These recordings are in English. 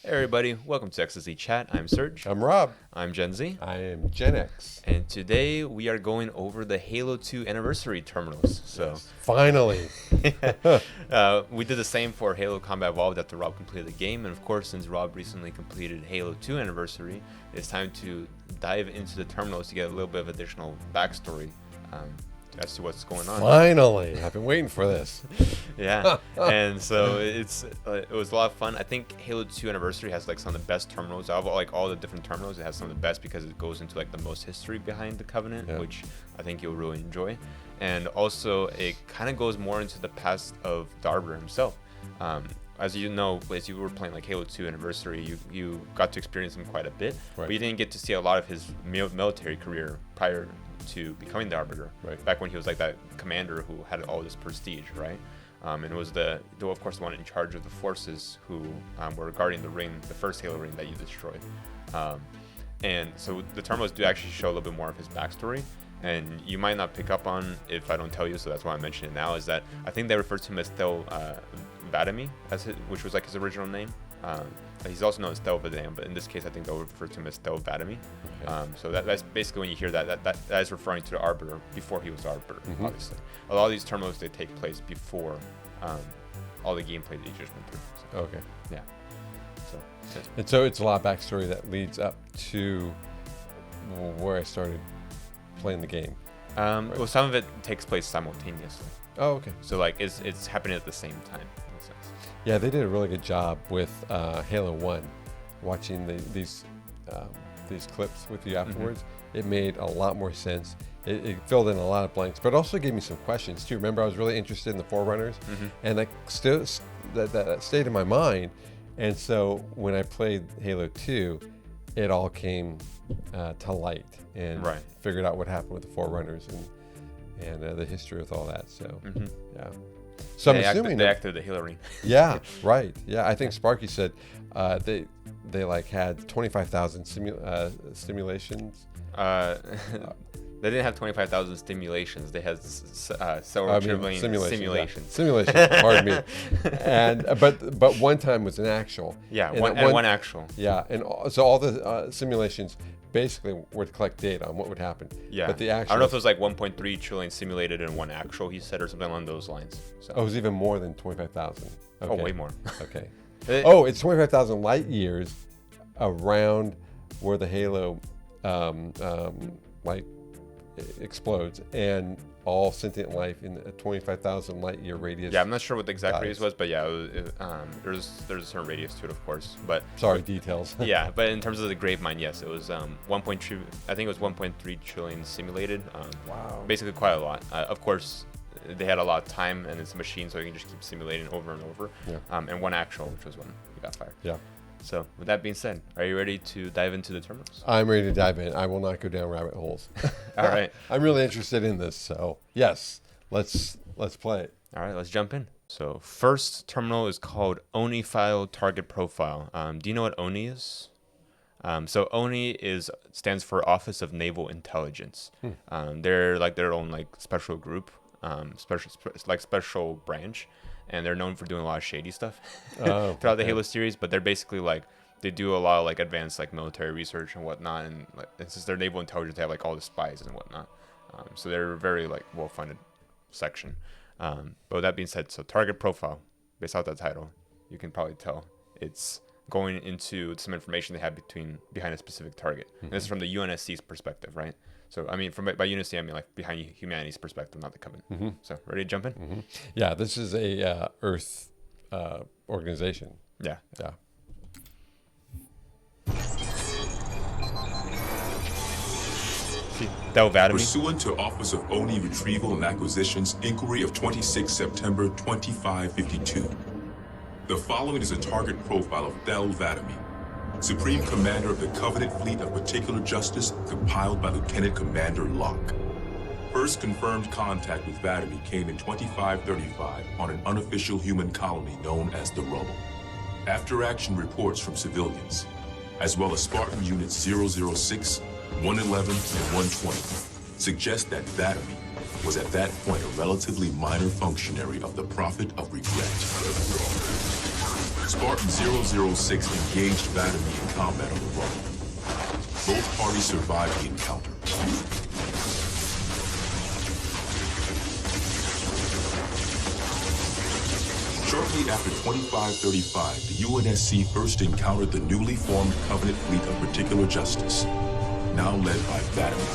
Hey everybody, welcome to XSZ Chat. I'm Serge. I'm Rob. I'm Gen Z. I am Gen X. And today we are going over the Halo 2 anniversary terminals. So Yes, finally. we did the same for Halo Combat Evolved after Rob completed the game. And of course, since Rob recently completed Halo 2 anniversary, it's time to dive into the terminals to get a little bit of additional backstory as to what's going on. Finally. I've been waiting for this. Yeah, and so it was a lot of fun. I think Halo 2 Anniversary has like some of the best terminals. Out of like all the different terminals, it has some of the best because it goes into like the most history behind the Covenant, which I think you'll really enjoy. And also, it kind of goes more into the past of the Arbiter himself. As you know, as you were playing like Halo 2 Anniversary, you got to experience him quite a bit, but you didn't get to see a lot of his military career prior to becoming the Arbiter. Back when he was like that commander who had all this prestige, right? And it was of course, the one in charge of the forces who were guarding the ring, the first Halo ring that you destroyed. And so the terminals do actually show a little bit more of his backstory. And you might not pick up on if I don't tell you, so that's why I'm mentioning it now, is that I think they refer to him as Thel Vadami, which was like his original name. He's also known as Thel Vadam, but in this case, I think they'll refer to him as Thel Vadami. So that's basically when you hear that is referring to the Arbiter before he was Arbiter, obviously. A lot of these terminals, they take place before all the gameplay that you just went through. So, Okay. Yeah. So it's a lot of backstory that leads up to where I started playing the game. Well, some of it takes place simultaneously. Oh, okay. So like it's happening at the same time. In a sense. Yeah, they did a really good job with Halo 1. Watching these clips with you afterwards, it made a lot more sense. It filled in a lot of blanks, but also gave me some questions too. Remember, I was really interested in the Forerunners, and that stayed in my mind. And so when I played Halo 2, it all came to light, and figured out what happened with the Forerunners and the history with all that. So yeah. So I'm assuming they acted the Halo ring. Yeah, right. Yeah, I think Sparky said they like had 25,000 simulations. They didn't have 25,000 stimulations. They had several trillion simulations. Simulations. Pardon me. And but one time was an actual. Yeah, one actual. Yeah, and so all the simulations basically were to collect data on what would happen. Yeah. But the actual. I don't know if it was like 1.3 trillion simulated and one actual, he said, or something along those lines. So. Oh, it was even more than 25,000. Okay. Oh, way more. Okay. It's 25,000 light years around where the Halo light explodes, and all sentient life in a 25,000 light year radius. Yeah, I'm not sure what the exact radius was, but yeah, there's a certain radius to it, of course. But sorry, details. Yeah, but in terms of the grave mine, yes, it was 1.2. I think it was 1.3 trillion simulated. Wow. Basically, quite a lot. Of course, they had a lot of time, and it's a machine, so you can just keep simulating over and over. Yeah. And one actual, which was when we got fired. Yeah. So with that being said, are you ready to dive into the terminals? I'm ready to dive in. I will not go down rabbit holes. All right. I'm really interested in this, so yes, let's play it. All right, let's jump in. So first terminal is called ONI File Target Profile. Do you know what ONI is? So ONI stands for Office of Naval Intelligence. They're like their own like special group, special branch. And they're known for doing a lot of shady stuff throughout the Halo series. But they're basically like, they do a lot of like advanced like military research and whatnot. And like, since they're naval intelligence, they have like all the spies and whatnot. So they're a very like well-funded section. But with that being said, so target profile, based off that title, you can probably tell it's going into some information they have behind a specific target. And this is from the UNSC's perspective, right? So, I mean, by UNSC, I mean like behind humanity's perspective, not the Covenant. So, ready to jump in? Yeah, this is a Earth organization. Yeah. Yeah. Pursuant to Office of ONI Retrieval and Acquisitions Inquiry of 26 September 2552, the following is a target profile of Thel Vadami, Supreme Commander of the Covenant Fleet of Particular Justice, compiled by Lieutenant Commander Locke. First confirmed contact with Vadami came in 2535 on an unofficial human colony known as the Rubble. After-action reports from civilians, as well as Spartan Units 006, 111, and 120, suggest that Vadami was at that point a relatively minor functionary of the Prophet of Regret. Spartan 006 engaged Vladimir in combat on the run. Both parties survived the encounter. Shortly after 2535, the UNSC first encountered the newly formed Covenant fleet of Particular Justice, now led by Vladimir.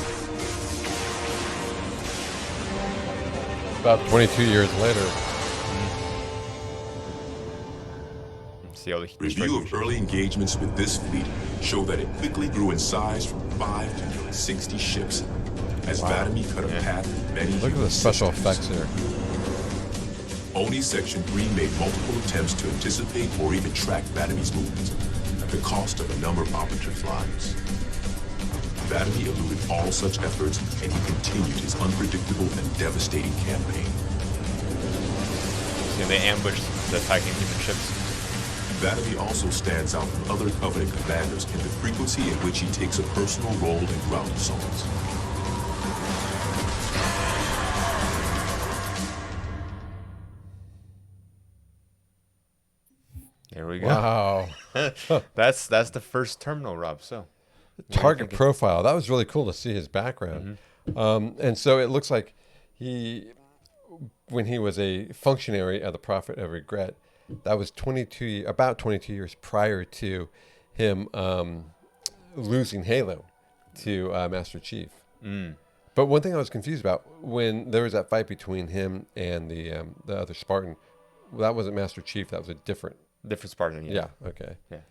About 22 years later. See all the Review of early engagements with this fleet show that it quickly grew in size from 5 to nearly 60 ships, as Vladimir cut a path through many Look at the special effects here. Oni Section 3 made multiple attempts to anticipate or even track Vladim's movements, at the cost of a number of operative flies. Vladimir eluded all such efforts, and he continued his unpredictable and devastating campaign. See, they ambushed the attacking human ships. Vladimir also stands out from other Covenant commanders in the frequency in which he takes a personal role in ground assaults. Here we go. Wow. That's the first terminal, Rob. So Target profile. That was really cool to see his background. And so it looks like when he was a functionary of the Prophet of Regret, that was about 22 years prior to him losing Halo to Master Chief. But one thing I was confused about, when there was that fight between him and the other Spartan, that wasn't Master Chief. That was a different Spartan. Yeah. Okay. Yeah.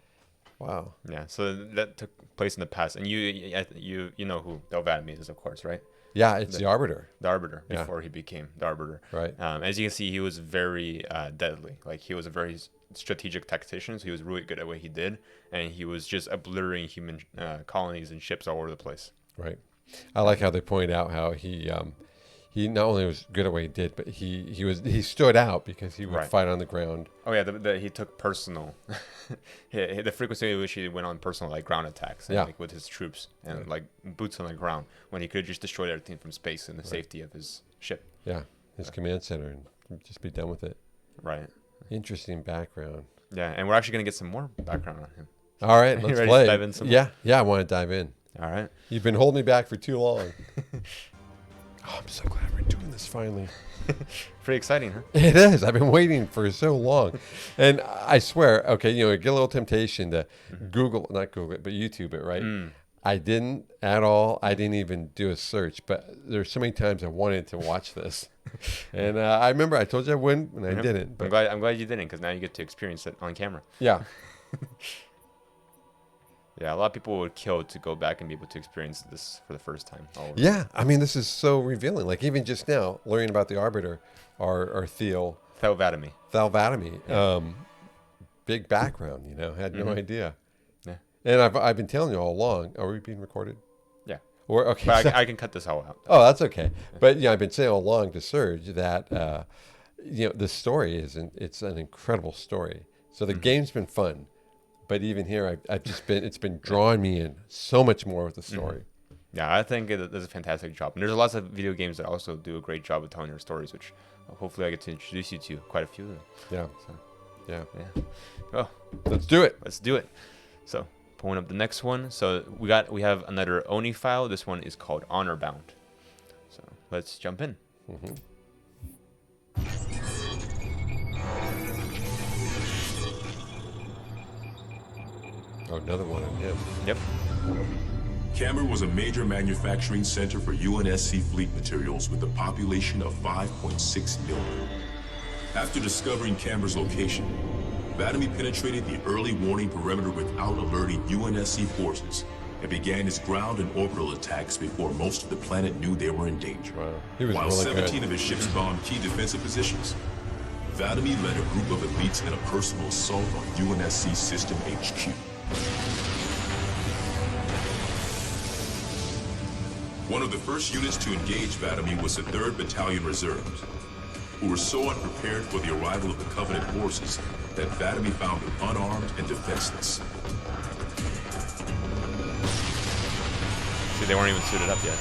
Wow. Yeah. So that took place in the past, and you know who Vladimir is, of course, right? Yeah, it's the Arbiter. The Arbiter, before he became the Arbiter. Right. As you can see, he was very deadly. Like, he was a very strategic tactician, so he was really good at what he did, and he was just obliterating human colonies and ships all over the place. Right. I like how they point out how he not only was good at what he did, but he stood out because he would fight on the ground. Oh yeah, he took personal. The frequency in which he went on personal, like, ground attacks, and, like, with his troops and like boots on the ground, when he could have just destroyed everything from space in the safety of his ship. Yeah, his command center, and just be done with it. Right. Interesting background. Yeah, and we're actually gonna get some more background on him. All right, let's ready play. to dive in some Yeah, I want to dive in. All right. You've been holding me back for too long. Oh, I'm so glad we're doing this finally. Pretty exciting, huh? It is. I've been waiting for so long. And I swear, okay, you get a little temptation to not Google it, but YouTube it, right? I didn't at all. I didn't even do a search, but there's so many times I wanted to watch this. And I remember I told you I wouldn't, and I didn't. But I'm glad you didn't, because now you get to experience it on camera. Yeah. Yeah, a lot of people would kill to go back and be able to experience this for the first time. Yeah, I mean, this is so revealing. Like, even just now, learning about the Arbiter, our Thal Vladimir. Yeah. Big background, had no idea. Yeah. And I've been telling you all along. Are we being recorded? Yeah. Or okay. But I can cut this all out. Oh, that's okay. But I've been saying all along to Serge that the story it's an incredible story. So the game's been fun. But even here, it's been drawing me in so much more with the story. Yeah, I think it does a fantastic job. And there's lots of video games that also do a great job of telling their stories, which hopefully I get to introduce you to quite a few of them. Yeah. So, yeah. Well, let's do it. Let's do it. So, pulling up the next one. So we have another Oni file. This one is called Honor Bound. So let's jump in. Oh, another one on him. Yep. Camber was a major manufacturing center for UNSC fleet materials with a population of 5.6 million. After discovering Camber's location, Vladimir penetrated the early warning perimeter without alerting UNSC forces and began his ground and orbital attacks before most of the planet knew they were in danger. Wow. He was While really 17 good. of his ships bombed key defensive positions, Vladimir led a group of elites in a personal assault on UNSC System HQ. One of the first units to engage Vladimir was the 3rd Battalion Reserves, who were so unprepared for the arrival of the Covenant forces that Vladimir found them unarmed and defenseless. See, they weren't even suited up yet.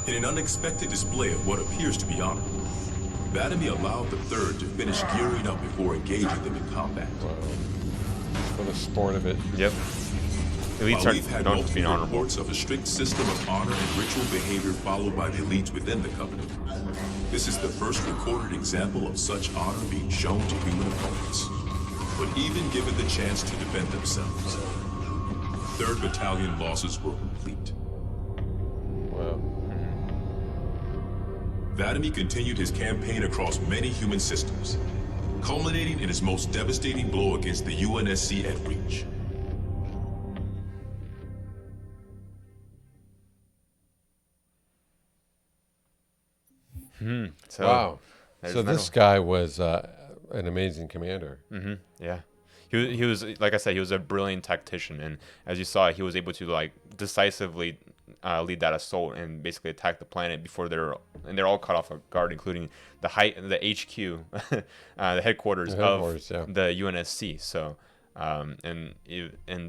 In an unexpected display of what appears to be honor, Vatamy allowed the Third to finish gearing up before engaging them in combat. For the sport of it. Yep. Elites While we've had are known for being multiple honorable. reports of a strict system of honor and ritual behavior followed by the elites within the Covenant, this is the first recorded example of such honor being shown to human opponents. But even given the chance to defend themselves, 3rd Battalion losses were complete. Wow. Vatamy continued his campaign across many human systems, culminating in his most devastating blow against the UNSC at Reach. So, Wow. there's So this guy was an amazing commander. Yeah. He was, like I said, he was a brilliant tactician, and as you saw, he was able to like decisively lead that assault and basically attack the planet before they're all caught off guard, including the HQ, the headquarters of the UNSC. So, and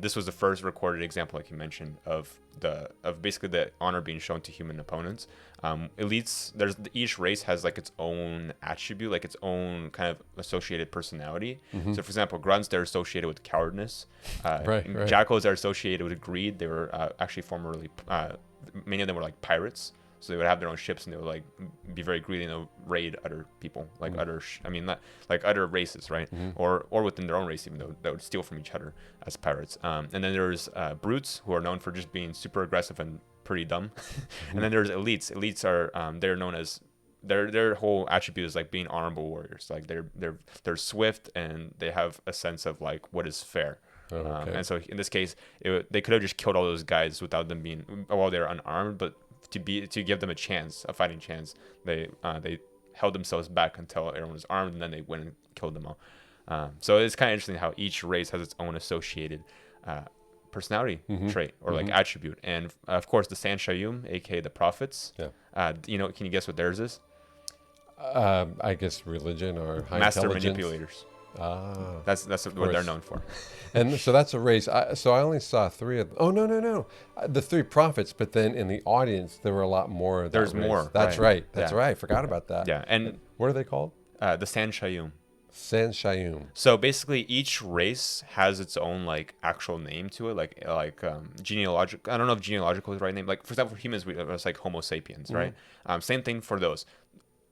this was the first recorded example, like you mentioned, of basically the honor being shown to human opponents. Elites, each race has like its own attribute, like its own kind of associated personality. So for example, grunts, they're associated with cowardness. Right. Jackals are associated with greed. They were actually formerly many of them were like pirates, so they would have their own ships and they would like be very greedy and they'll raid other people, like not like other races, right? Or within their own race, even though they would steal from each other as pirates. And then there's brutes, who are known for just being super aggressive and pretty dumb. And then there's elites. Elites are they're known as their whole attribute is like being honorable warriors. Like they're swift and they have a sense of like what is fair. And so in this case, they could have just killed all those guys without them being while they're unarmed, but to give them a fighting chance, they held themselves back until everyone was armed, and then they went and killed them all. So it's kind of interesting how each race has its own associated personality trait or like attribute. And of course, the San Shayum, aka the prophets. Yeah. Can you guess what theirs is? I guess religion or high master intelligence. manipulators. That's what they're known for. And so that's a race. So I only saw 3 of them. Oh, no. The 3 prophets, but then in the audience, there were a lot more of that There's race. more. That's right. That's Yeah. right. I forgot about that. Yeah. And what are they called? the San Shayum. San Shayum. So basically, each race has its own like actual name to it, like genealogical. I don't know if genealogical is the right name. Like for example, for humans, it's like Homo sapiens, right? Same thing for those.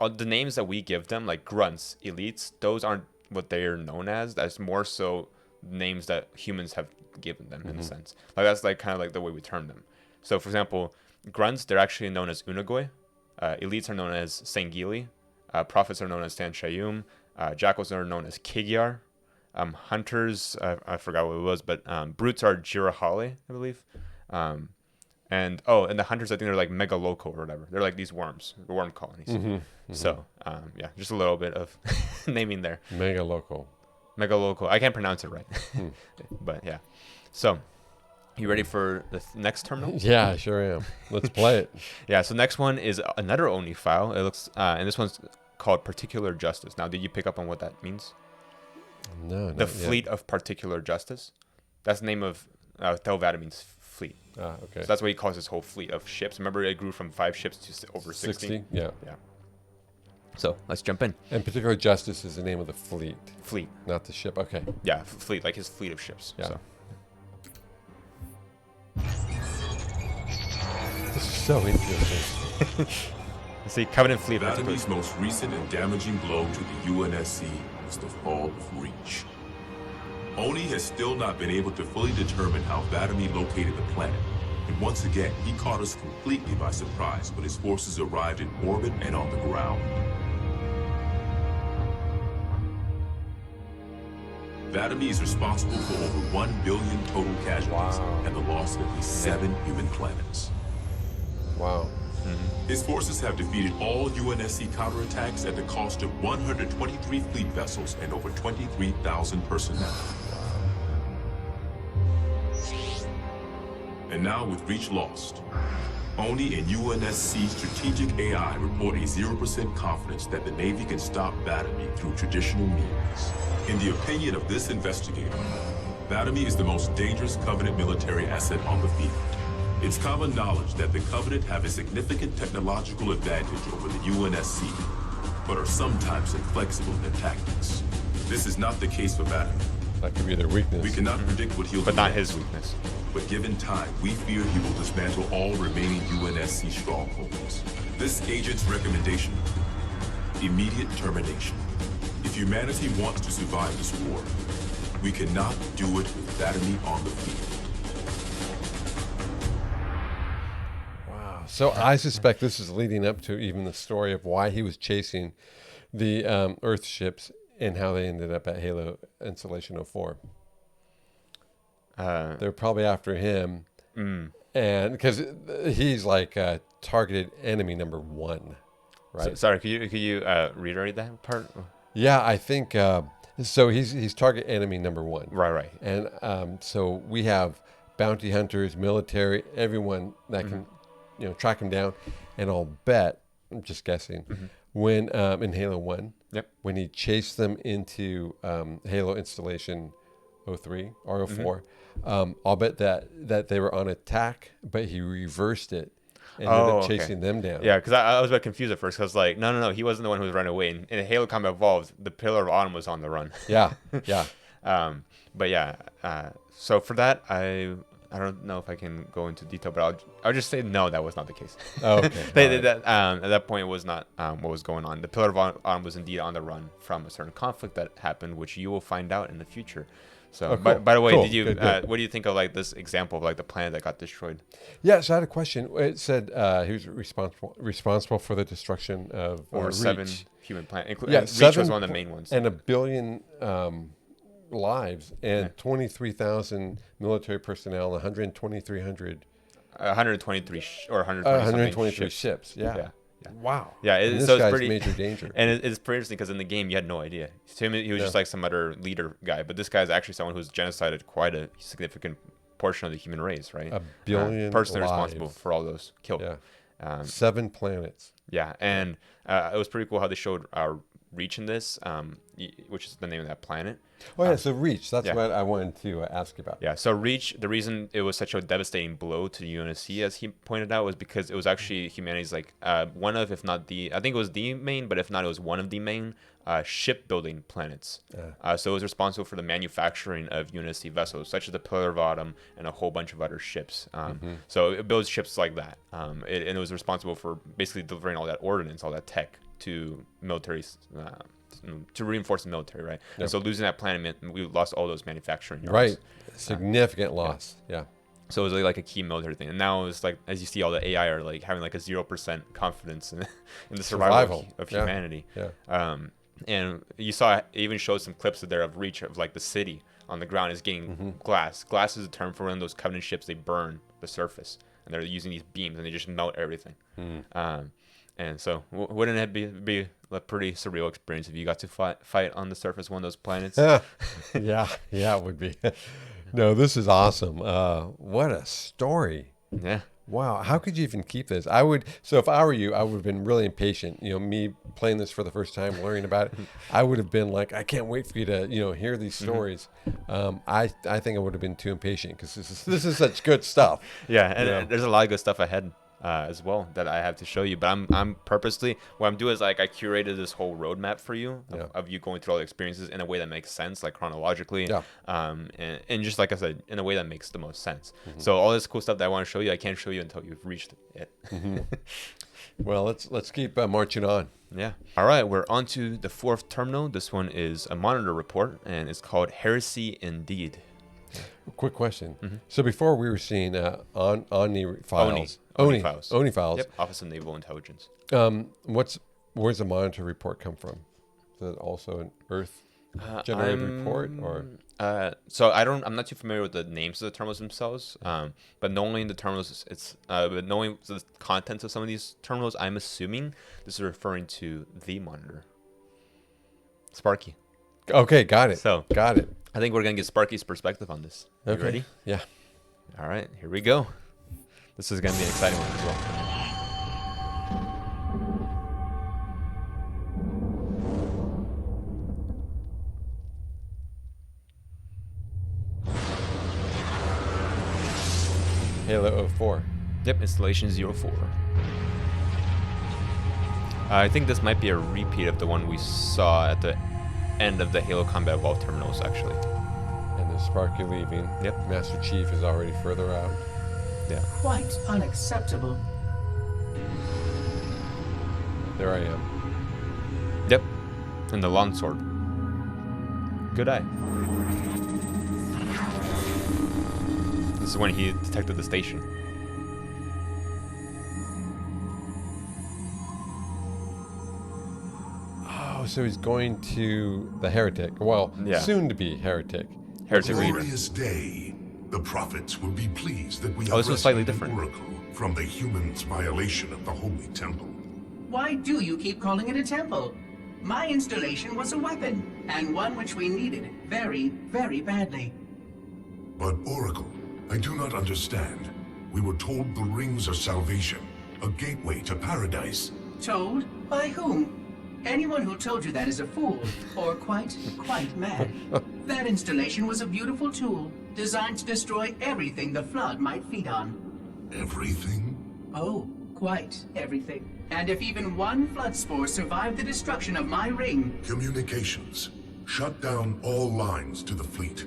The names that we give them, like grunts, elites, those aren't what they are known as. That's more so names that humans have given them in a sense. Like that's like kind of like the way we term them. So for example, grunts, they're actually known as Unggoy. Elites are known as Sangili. Prophets are known as San Shayum. Jackals are known as Kigyar. Hunters, I forgot what it was, but brutes are Jirahale, I believe. And the hunters, I think they're like Megaloco or whatever. They're like these worms, the worm colonies. So, just a little bit of naming there. Megaloco. I can't pronounce it right. But yeah. So, you ready for the next terminal? Yeah, I sure am. Let's play it. Yeah, so next one is another Oni file. It looks, and this one's called Particular Justice. Now, did you pick up on what that means? No, The Fleet of Particular Justice. That's the name of Thel Vataming's fleet. Okay. So that's why he calls his whole fleet of ships. Remember, it grew from 5 ships to over 60? Yeah. So let's jump in. And Particular Justice is the name of the fleet. Fleet. Not the ship. Okay. Yeah, fleet, like his fleet of ships. Yeah. So. This is so interesting. See, Covenant Fleet. Vatamy's most recent and damaging blow to the UNSC was the fall of Reach. Oni has still not been able to fully determine how Vatamy located the planet, and once again, he caught us completely by surprise when his forces arrived in orbit and on the ground. Vatamy is responsible for over 1 billion total casualties and the loss of at least 7 human planets. Wow. His forces have defeated all UNSC counterattacks at the cost of 123 fleet vessels and over 23,000 personnel. And now with Reach lost, Oni and UNSC strategic AI report a 0% confidence that the Navy can stop Vatamy through traditional means. In the opinion of this investigator, Vatamy is the most dangerous Covenant military asset on the field. It's common knowledge that the Covenant have a significant technological advantage over the UNSC, but are sometimes inflexible in their tactics. This is not the case for Batman. That could be their weakness. We cannot predict what he'll do But not next, his weakness. but given time, we fear he will dismantle all remaining UNSC strongholds. This agent's recommendation: immediate termination. If humanity wants to survive this war, we cannot do it with that enemy on the field. Wow. So I suspect this is leading up to even the story of why he was chasing the Earth ships and how they ended up at Halo Installation 04. They're probably after him, and because he's like targeted enemy number 1, right? So, sorry, could you reiterate that part? Yeah, I think so. He's target enemy number 1. Right. And so we have bounty hunters, military, everyone that can, track him down. And I'll bet, I'm just guessing, when in Halo 1, when he chased them into Halo Installation 03 or 04, I'll bet that they were on attack, but he reversed it and ended up chasing them down. Yeah, because I was a bit confused at first. Because like, no, he wasn't the one who was running away. In Halo Combat Evolved, the Pillar of Autumn was on the run. Yeah. But yeah, so for that, I don't know if I can go into detail, but I'll just say no, that was not the case. Oh, okay. At that point, it was not what was going on. The Pillar of Autumn was indeed on the run from a certain conflict that happened, which you will find out in the future. So, cool. by the way, Cool. did you? Good. What do you think of like this example of like the planet that got destroyed? Yeah, so I had a question. It said he was responsible for the destruction of Over 7 Reach. human planets. Yeah, Reach was one of the main ones. And 1 billion lives and 23,000 military personnel, 123 ships. Yeah. Wow. Yeah, this so it's guy's pretty major danger. And it's pretty interesting because in the game you had no idea. To him, he was just like some other leader guy, but this guy is actually someone who's genocided quite a significant portion of the human race, right? 1 billion person lives. responsible for all those killed. Yeah. 7 planets. Yeah, and it was pretty cool how they showed Reach in this, which is the name of that planet. Oh yeah, so Reach. That's what I wanted to ask you about. Yeah, so Reach, the reason it was such a devastating blow to the UNSC, as he pointed out, was because it was actually humanity's like one of, if not the, I think it was the main, but if not, it was one of the main shipbuilding planets. So it was responsible for the manufacturing of UNSC vessels, such as the Pillar of Autumn and a whole bunch of other ships. So it builds ships like that, and it was responsible for basically delivering all that ordnance, all that tech to military. To reinforce the military, right? Yep. And so losing that planet meant we lost all those manufacturing yards. Right. Significant loss. Yeah. So it was like a key military thing. And now it's like, as you see, all the AI are like having like a 0% confidence in the survival of humanity. Yeah. And you saw, it even showed some clips there of Reach of like the city on the ground is getting glass. Glass is a term for when those Covenant ships, they burn the surface. And they're using these beams and they just melt everything. And so wouldn't it be a pretty surreal experience if you got to fight on the surface of one of those planets? Yeah, it would be. No, this is awesome. What a story. Yeah. Wow. How could you even keep this? So if I were you, I would have been really impatient. Me playing this for the first time, learning about it, I would have been like, I can't wait for you to, hear these stories. I think I would have been too impatient because this is such good stuff. Yeah. And there's a lot of good stuff ahead. As well that I have to show you, but I'm purposely, what I'm doing is like I curated this whole roadmap for you of you going through all the experiences in a way that makes sense, like chronologically, and just like I said, in a way that makes the most sense. So all this cool stuff that I want to show you, I can't show you until you've reached it. Well, let's keep marching on. Yeah. All right, we're on to the 4th terminal. This one is a monitor report, and it's called Heresy Indeed. Quick question. So before we were seeing Oni files. Oni files. Oni files. Yep. Office of Naval Intelligence. Where's the monitor report come from? Is it also an Earth generated report or? So I'm not too familiar with the names of the terminals themselves. But knowing the terminals, but knowing the contents of some of these terminals, I'm assuming this is referring to the monitor. Sparky. Okay, got it. So got it. I think we're gonna get Sparky's perspective on this. You ready? Yeah. All right, here we go. This is gonna be an exciting one as well. Halo 04. Yep, installation 04. I think this might be a repeat of the one we saw at the end of the Halo Combat Evolved terminals, actually. And there's Sparky leaving. Yep. Master Chief is already further out. Yeah. Quite unacceptable. There I am. Yep. And the longsword. Good eye. This is when he detected the station. Oh, so he's going to the Heretic. Well, Yeah. soon to be Heretic. Heretic leader. Glorious day. The prophets will be pleased that we Oh, have this was slightly rescued different. the Oracle from the humans' violation of the Holy Temple. Why do you keep calling it a temple? My installation was a weapon, and one which we needed very, very badly. But Oracle, I do not understand. We were told the rings are salvation, a gateway to paradise. Told? By whom? Anyone who told you that is a fool, or quite mad. That installation was a beautiful tool, designed to destroy everything the Flood might feed on. Everything? Oh, quite everything. And if even one Flood spore survived the destruction of my ring, Communications. Shut down all lines to the fleet.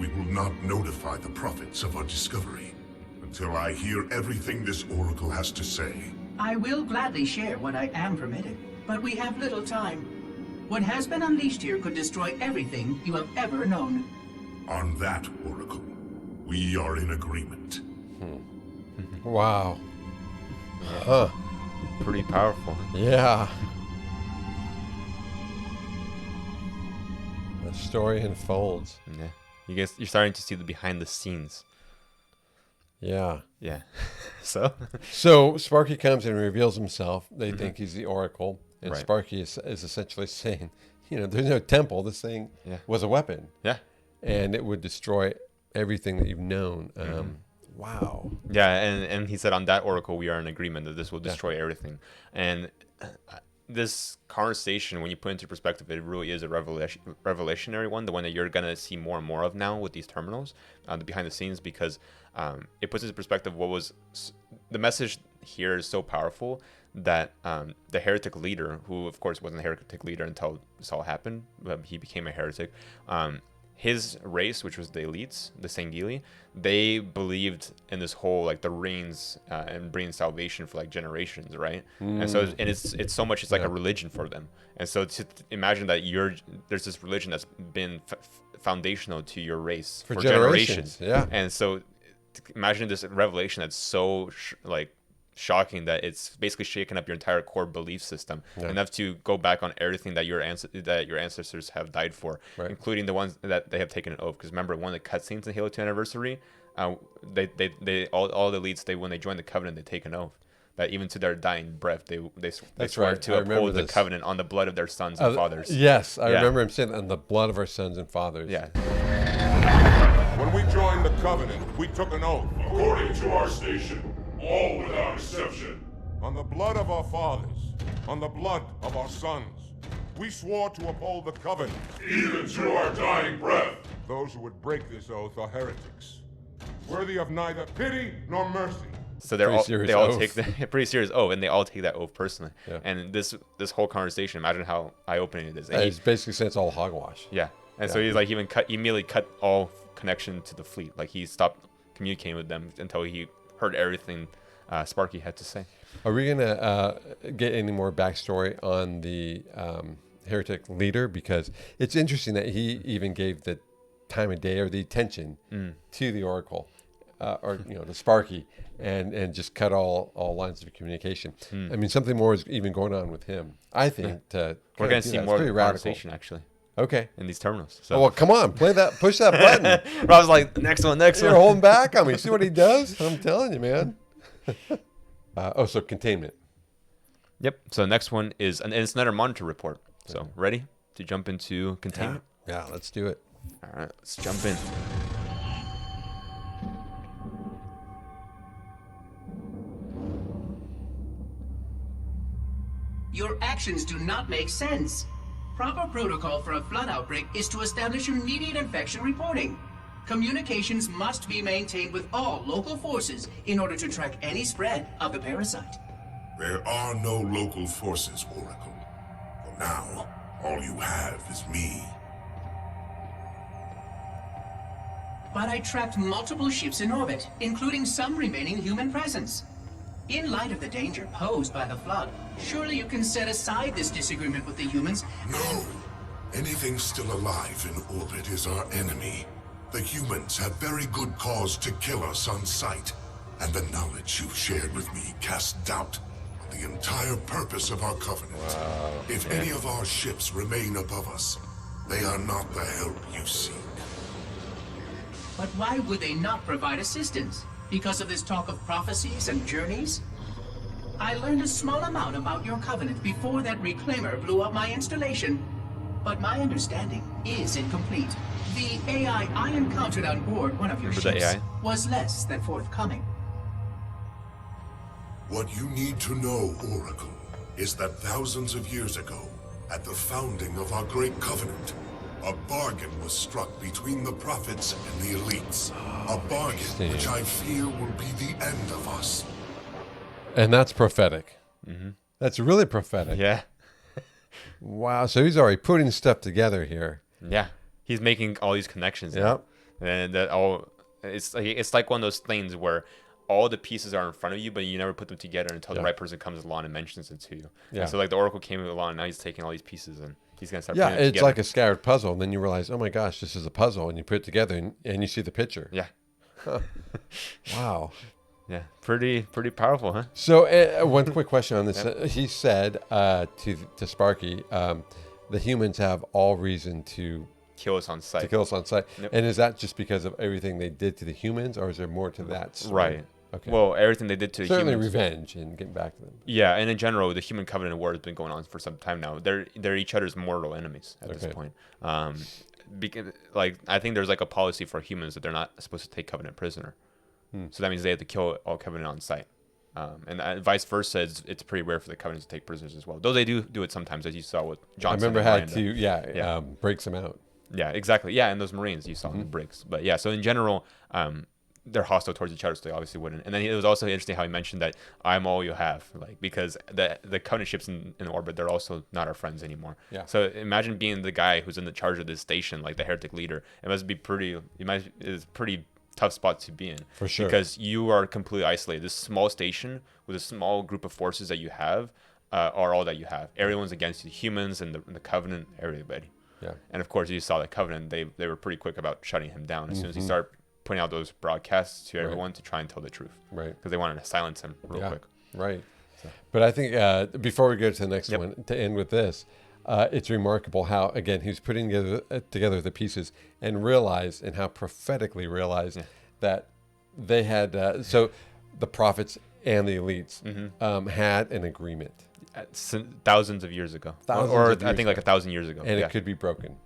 We will not notify the prophets of our discovery until I hear everything this Oracle has to say. I will gladly share what I am permitted, but we have little time. What has been unleashed here could destroy everything you have ever known. On that, Oracle, we are in agreement. Wow. Huh. Pretty powerful. Yeah. The story unfolds. Yeah. You're starting to see the behind the scenes. Yeah. Yeah. So? So Sparky comes and reveals himself. They think he's the Oracle. And Right. Sparky is essentially saying, there's no temple. This thing was a weapon. Yeah. And it would destroy everything that you've known. Wow. Yeah, and he said on that Oracle we are in agreement that this will destroy everything. And this conversation, when you put into perspective, it really is a revelationary one, the one that you're going to see more and more of now with these terminals, the behind the scenes, because it puts into perspective what was the message here is so powerful that the heretic leader, who of course wasn't a heretic leader until this all happened, he became a heretic. His race, which was the elites, the Sangili, they believed in this whole like the rings and bringing salvation for like generations, right? And so it's so much, it's like a religion for them. And so to imagine that there's this religion that's been foundational to your race for generations. Yeah. And so imagine this revelation that's so shocking that it's basically shaken up your entire core belief system, enough to go back on everything that your ancestors have died for, including the ones that they have taken an oath. Because remember, one of the cutscenes in Halo 2 Anniversary, all the elites, when they join the Covenant, they take an oath that even to their dying breath, they swear to uphold the Covenant on the blood of their sons and fathers. Yes, I remember him saying, on the blood of our sons and fathers. Yeah. When we joined the Covenant, we took an oath. According to our station, all without exception. On the blood of our fathers, on the blood of our sons, we swore to uphold the Covenant. Even to our dying breath. Those who would break this oath are heretics, worthy of neither pity nor mercy. So they all take the pretty serious oath, and they all take that oath personally. Yeah. And this whole conversation, imagine how eye-opening it is. He's basically saying it's all hogwash. Yeah. And so he's like he immediately cut all connection to the fleet. Like he stopped communicating with them until he heard everything Sparky had to say. Are we gonna get any more backstory on the heretic leader? Because it's interesting that he even gave the time of day or the attention to the Oracle, or to Sparky, and just cut all lines of communication. I mean, something more is even going on with him. I think we're gonna see more of the conversation actually. Okay. In these terminals. So. Oh, well, come on, push that button. Rob's like, next one. You're holding back on me. See what he does? I'm telling you, man. So containment. Yep. So the next one is, and it's another monitor report. So ready to jump into containment? Yeah, let's do it. All right, let's jump in. Your actions do not make sense. Proper protocol for a flood outbreak is to establish immediate infection reporting. Communications must be maintained with all local forces in order to track any spread of the parasite. There are no local forces, Oracle. For now, all you have is me. But I tracked multiple ships in orbit, including some remaining human presence. In light of the danger posed by the Flood, surely you can set aside this disagreement with the humans. No! Anything still alive in orbit is our enemy. The humans have very good cause to kill us on sight, and the knowledge you've shared with me casts doubt on the entire purpose of our covenant. If any of our ships remain above us, they are not the help you seek. But why would they not provide assistance? Because of this talk of prophecies and journeys? I learned a small amount about your covenant before that reclaimer blew up my installation, but my understanding is incomplete. The AI I encountered on board one of your ships was less than forthcoming. What you need to know, Oracle, is that thousands of years ago, at the founding of our great covenant, a bargain was struck between the prophets and the elites. A bargain which I fear will be the end of us. And that's prophetic. That's really prophetic. Yeah. Wow. So he's already putting stuff together here. Yeah. He's making all these connections. Yep. And that all it's like one of those things where all the pieces are in front of you, but you never put them together until the right person comes along and mentions it to you. Yeah. And so like the Oracle came along, and now he's taking all these pieces and he's gonna start. Yeah, putting it it's together. like a scattered puzzle, and then you realize, oh my gosh, this is a puzzle, and you put it together, and you see the picture. Yeah. Wow. Yeah. Pretty powerful, huh? So one quick question on this. He said to Sparky, the humans have all reason to kill us on sight. Yep. And is that just because of everything they did to the humans, or is there more to that story? Right. Okay. Well, everything they did to certainly humans. Revenge and getting back to them. Yeah, and in general, the human covenant war has been going on for some time now. They're each other's mortal enemies at this point. Because like I think there's like a policy for humans that they're not supposed to take covenant prisoner. So that means they have to kill all covenant on sight. And vice versa, it's pretty rare for the covenant to take prisoners as well. Though they do it sometimes, as you saw with Johnson. I remember and had Miranda. to breaks them out. Yeah, exactly. Yeah, and those Marines you saw in the breaks. But yeah, so in general, they're hostile towards each other, so they obviously wouldn't. And then it was also interesting how he mentioned that I'm all you have, like because the covenant ships in orbit, they're also not our friends anymore. Yeah. So imagine being the guy who's in the charge of this station, like the heretic leader. It must be it's a pretty tough spot to be in. For sure. Because you are completely isolated. This small station with a small group of forces that you have are all that you have. Everyone's against you, humans and the covenant, everybody. Yeah. And of course, you saw the covenant. They were pretty quick about shutting him down as soon as he started putting out those broadcasts to everyone to try and tell the truth. Right. Because they wanted to silence him real quick. Right. So. But I think before we go to the next one, to end with this, it's remarkable how, again, he's putting together the pieces and realized, and how prophetically realized that they had, so the prophets and the elites had an agreement. Thousands of years ago. I think like 1,000 years ago. And it could be broken.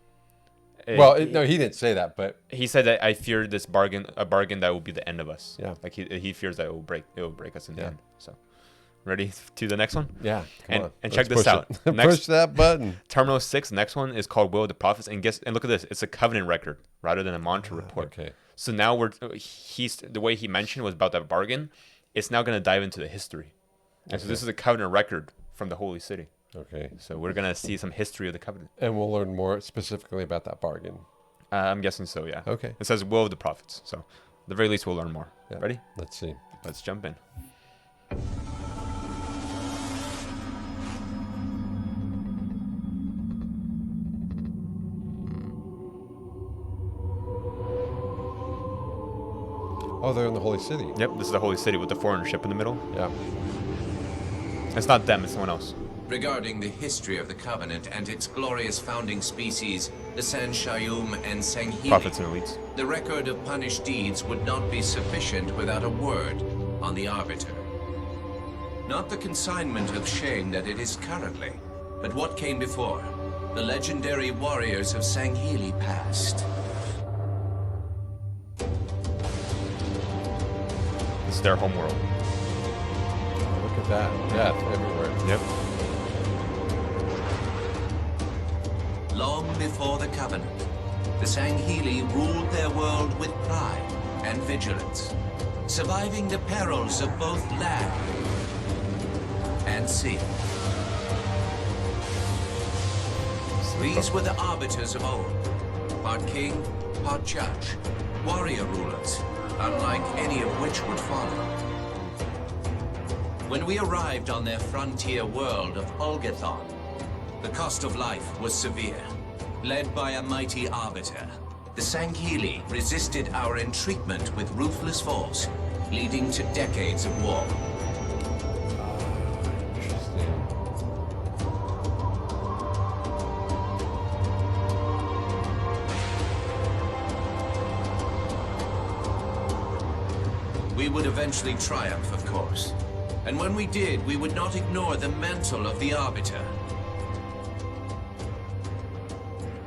No, he didn't say that, but he said that I fear this a bargain that will be the end of us. Yeah. Like he fears that it will break us in the end. So, ready to the next one? Yeah. And check this out. Push that button. Terminal 6. Next one is called Will of the Prophets, and look at this. It's a covenant record rather than a monitor report. Okay. So now the way he mentioned was about that bargain. It's now going to dive into the history, and so this is a covenant record from the Holy City. Okay. So we're going to see some history of the covenant. And we'll learn more specifically about that bargain. I'm guessing so, yeah. Okay. It says Will of the Prophets. So at the very least, we'll learn more. Yeah. Ready? Let's see. Let's jump in. Oh, they're in the Holy City. Yep, this is the Holy City with the foreigner ship in the middle. Yeah. It's not them, it's someone else. Regarding the history of the Covenant and its glorious founding species, the San Shayum and Sanghili, Prophets and elites. the record of punished deeds would not be sufficient without a word on the Arbiter. Not the consignment of shame that it is currently, but what came before. The legendary warriors of Sanghili past. This is their homeworld. Oh, look at that. Death everywhere. Yep. Long before the Covenant, the Sanghili ruled their world with pride and vigilance, surviving the perils of both land and sea. These were the arbiters of old, part king, part judge, warrior rulers, unlike any of which would follow. When we arrived on their frontier world of Olgathon, the cost of life was severe. Led by a mighty arbiter, the Sanghili resisted our entreatment with ruthless force, leading to decades of war. We would eventually triumph, of course. And when we did, we would not ignore the mantle of the Arbiter.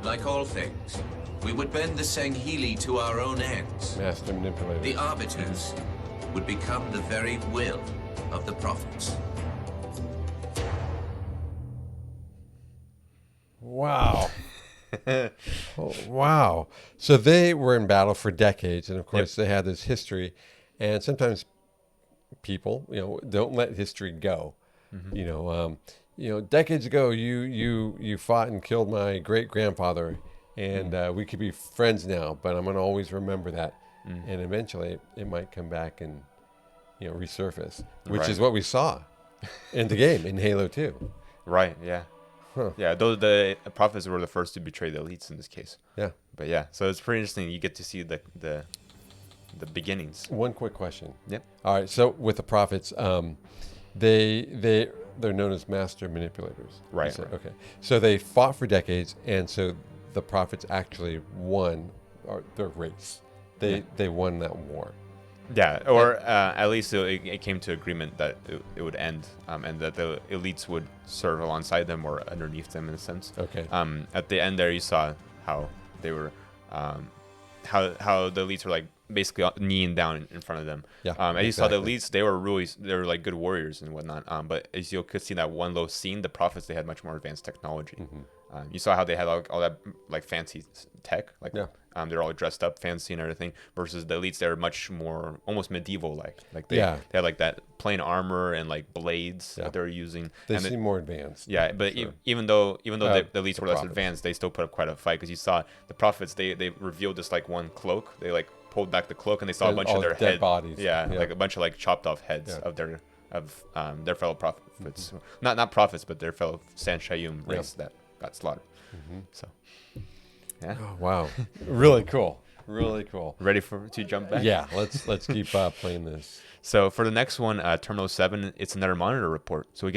Like all things, we would bend the Sanghili to our own ends. Master manipulator. The Arbiters would become the very will of the Prophets. Wow. Oh, wow. So they were in battle for decades, and of course they had this history. And sometimes people, don't let history go. Decades ago, you fought and killed my great grandfather, and we could be friends now. But I'm gonna always remember that, and eventually it might come back and resurface, which is what we saw in the game in Halo 2. Right. Yeah. Huh. Yeah. Though the prophets were the first to betray the elites in this case. Yeah. But yeah, so it's pretty interesting. You get to see the beginnings. One quick question. Yep. All right. So with the prophets, they're known as master manipulators. Right. Okay. So they fought for decades, and so the prophets actually won their race. They won that war. Yeah, or at least it came to agreement that it would end, and that the elites would serve alongside them or underneath them in a sense. Okay. At the end there, you saw how they were, how the elites were like basically kneeling down in front of them. Yeah. As you saw the elites, they were like good warriors and whatnot. But as you could see in that one low scene, the prophets, they had much more advanced technology. You saw how they had all that like fancy tech, like they're all dressed up fancy and everything, versus the elites, they're much more almost medieval like they had like that plain armor and like blades that they're using. They seem more advanced. Yeah, but sure. even though the elites were less advanced, they still put up quite a fight, because you saw the prophets, they revealed this like one cloak. They like pulled back the cloak and they saw a bunch of their dead bodies. Yeah, like a bunch of like chopped off heads of their fellow prophets. Not prophets, but their fellow San Shayum race that got slaughtered. So yeah. Oh, wow. Really cool. Really cool. Ready to jump back? Yeah, let's keep playing this. So for the next one, Terminal 7, it's another monitor report. So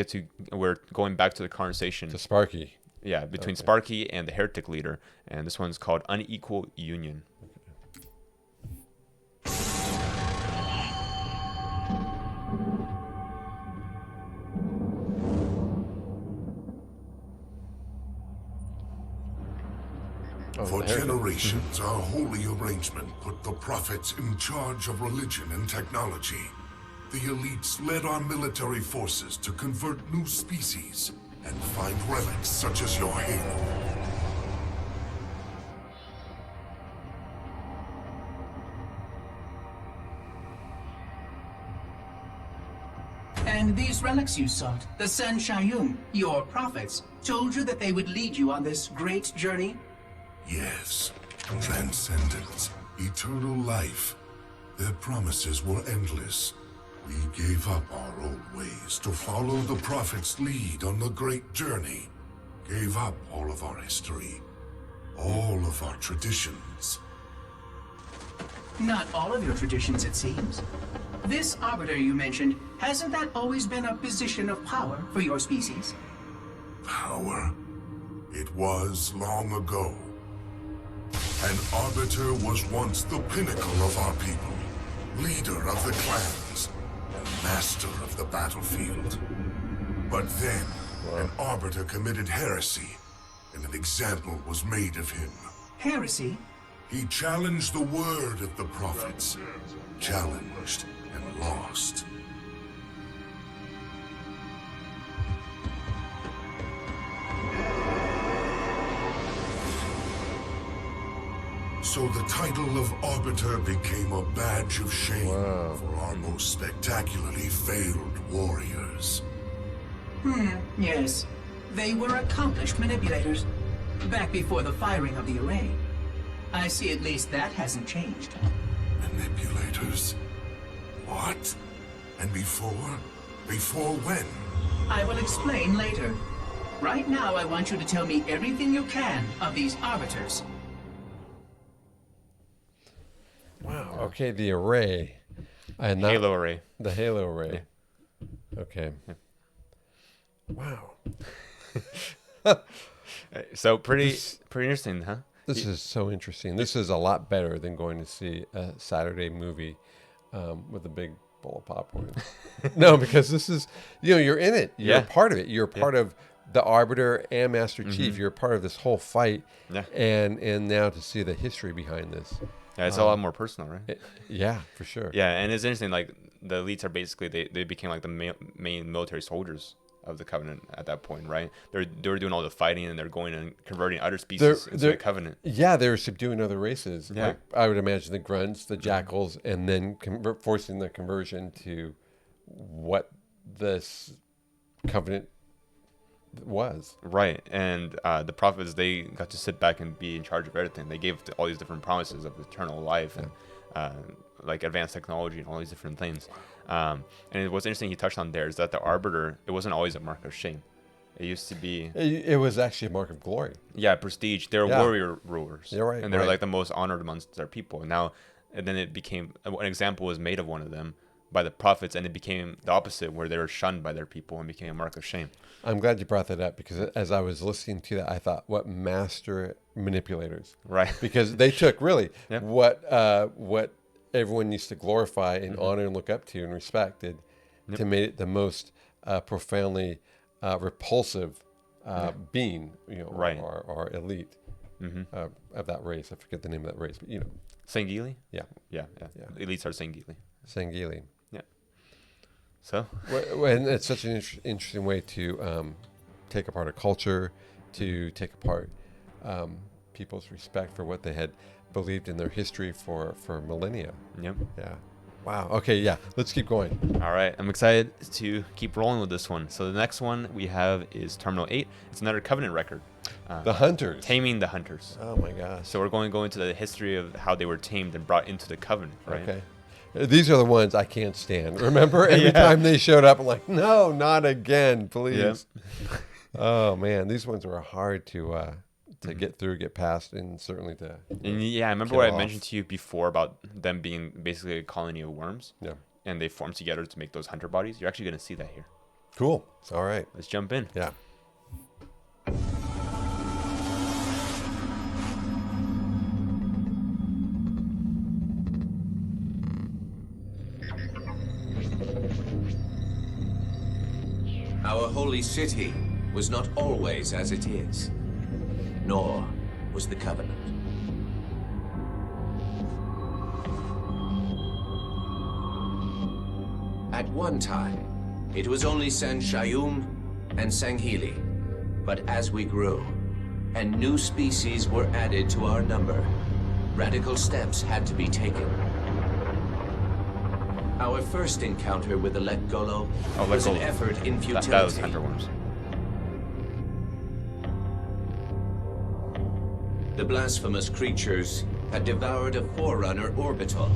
we're going back to the conversation to Sparky. Yeah, between Sparky and the heretic leader, and this one's called Unequal Union. For generations, our holy arrangement put the prophets in charge of religion and technology. The elites led our military forces to convert new species and find relics such as your Halo. And these relics you sought, the San Shayum, your prophets, told you that they would lead you on this great journey? Yes. Transcendence, eternal life. Their promises were endless. We gave up our old ways to follow the Prophet's lead on the great journey. Gave up all of our history. All of our traditions. Not all of your traditions, it seems. This Arbiter you mentioned, hasn't that always been a position of power for your species? Power? It was long ago. An Arbiter was once the pinnacle of our people, leader of the clans, and master of the battlefield. But then, an Arbiter committed heresy, and an example was made of him. Heresy? He challenged the word of the prophets. Challenged and lost. So the title of Arbiter became a badge of shame for our most spectacularly failed warriors. Yes. They were accomplished manipulators. Back before the firing of the array. I see at least that hasn't changed. Manipulators? What? And before? Before when? I will explain later. Right now, I want you to tell me everything you can of these arbiters. Wow. Okay, the array. And Halo array. The Halo array. Yeah. Okay. Yeah. Wow. So pretty interesting, huh? This is so interesting. This is a lot better than going to see a Saturday movie with a big bowl of popcorn. No, because this is, you're in it. You're a part of it. You're a part of the Arbiter and Master Chief. You're a part of this whole fight. Yeah. And now to see the history behind this. Yeah, it's a lot more personal, right? Yeah, for sure. Yeah, and it's interesting. Like the elites are basically they became like the main military soldiers of the Covenant at that point, right? They were doing all the fighting, and they're going and converting other species into the Covenant. Yeah, they were subduing other races. Yeah. Like, I would imagine the grunts, the jackals, and then forcing the conversion to what this Covenant was. Right, and the prophets, they got to sit back and be in charge of everything. They gave all these different promises of eternal life and like advanced technology and all these different things. And what's interesting he touched on there is that the Arbiter, it wasn't always a mark of shame. It used to be... It was actually a mark of glory. Yeah, prestige. They were warrior rulers. You're right. And they were like the most honored amongst their people. And then it became... An example was made of one of them by the prophets, and it became the opposite, where they were shunned by their people and became a mark of shame. I'm glad you brought that up, because as I was listening to that, I thought, what master manipulators. Right. Because they took really what everyone used to glorify and honor and look up to and respected to make it the most profoundly repulsive being, or elite of that race. I forget the name of that race, but Sangheili? Yeah. Elites are Sangheili. Sangheili. Yeah. So? And it's such an interesting way to take apart a culture, to take apart people's respect for what they had believed in their history for millennia. Yep. Yeah. Wow. Okay. Yeah. Let's keep going. All right. I'm excited to keep rolling with this one. So the next one we have is Terminal 8. It's another Covenant record. The Hunters. Taming the Hunters. Oh my gosh. So we're going to go into the history of how they were tamed and brought into the Covenant, right? Okay. These are the ones I can't stand. Remember, every time they showed up, I'm like, no, not again, please. Yep. Oh man, these ones were hard to get through, get past, and certainly to. And I remember what I mentioned to you before about them being basically a colony of worms. Yeah. And they formed together to make those hunter bodies. You're actually going to see that here. Cool. All right. Let's jump in. Yeah. Our holy city was not always as it is, nor was the Covenant. At one time, it was only San Shayum and Sangheili, but as we grew, and new species were added to our number, radical steps had to be taken. Our first encounter with the Let Golo was an effort in futility. That was hunter worms. The blasphemous creatures had devoured a Forerunner orbital,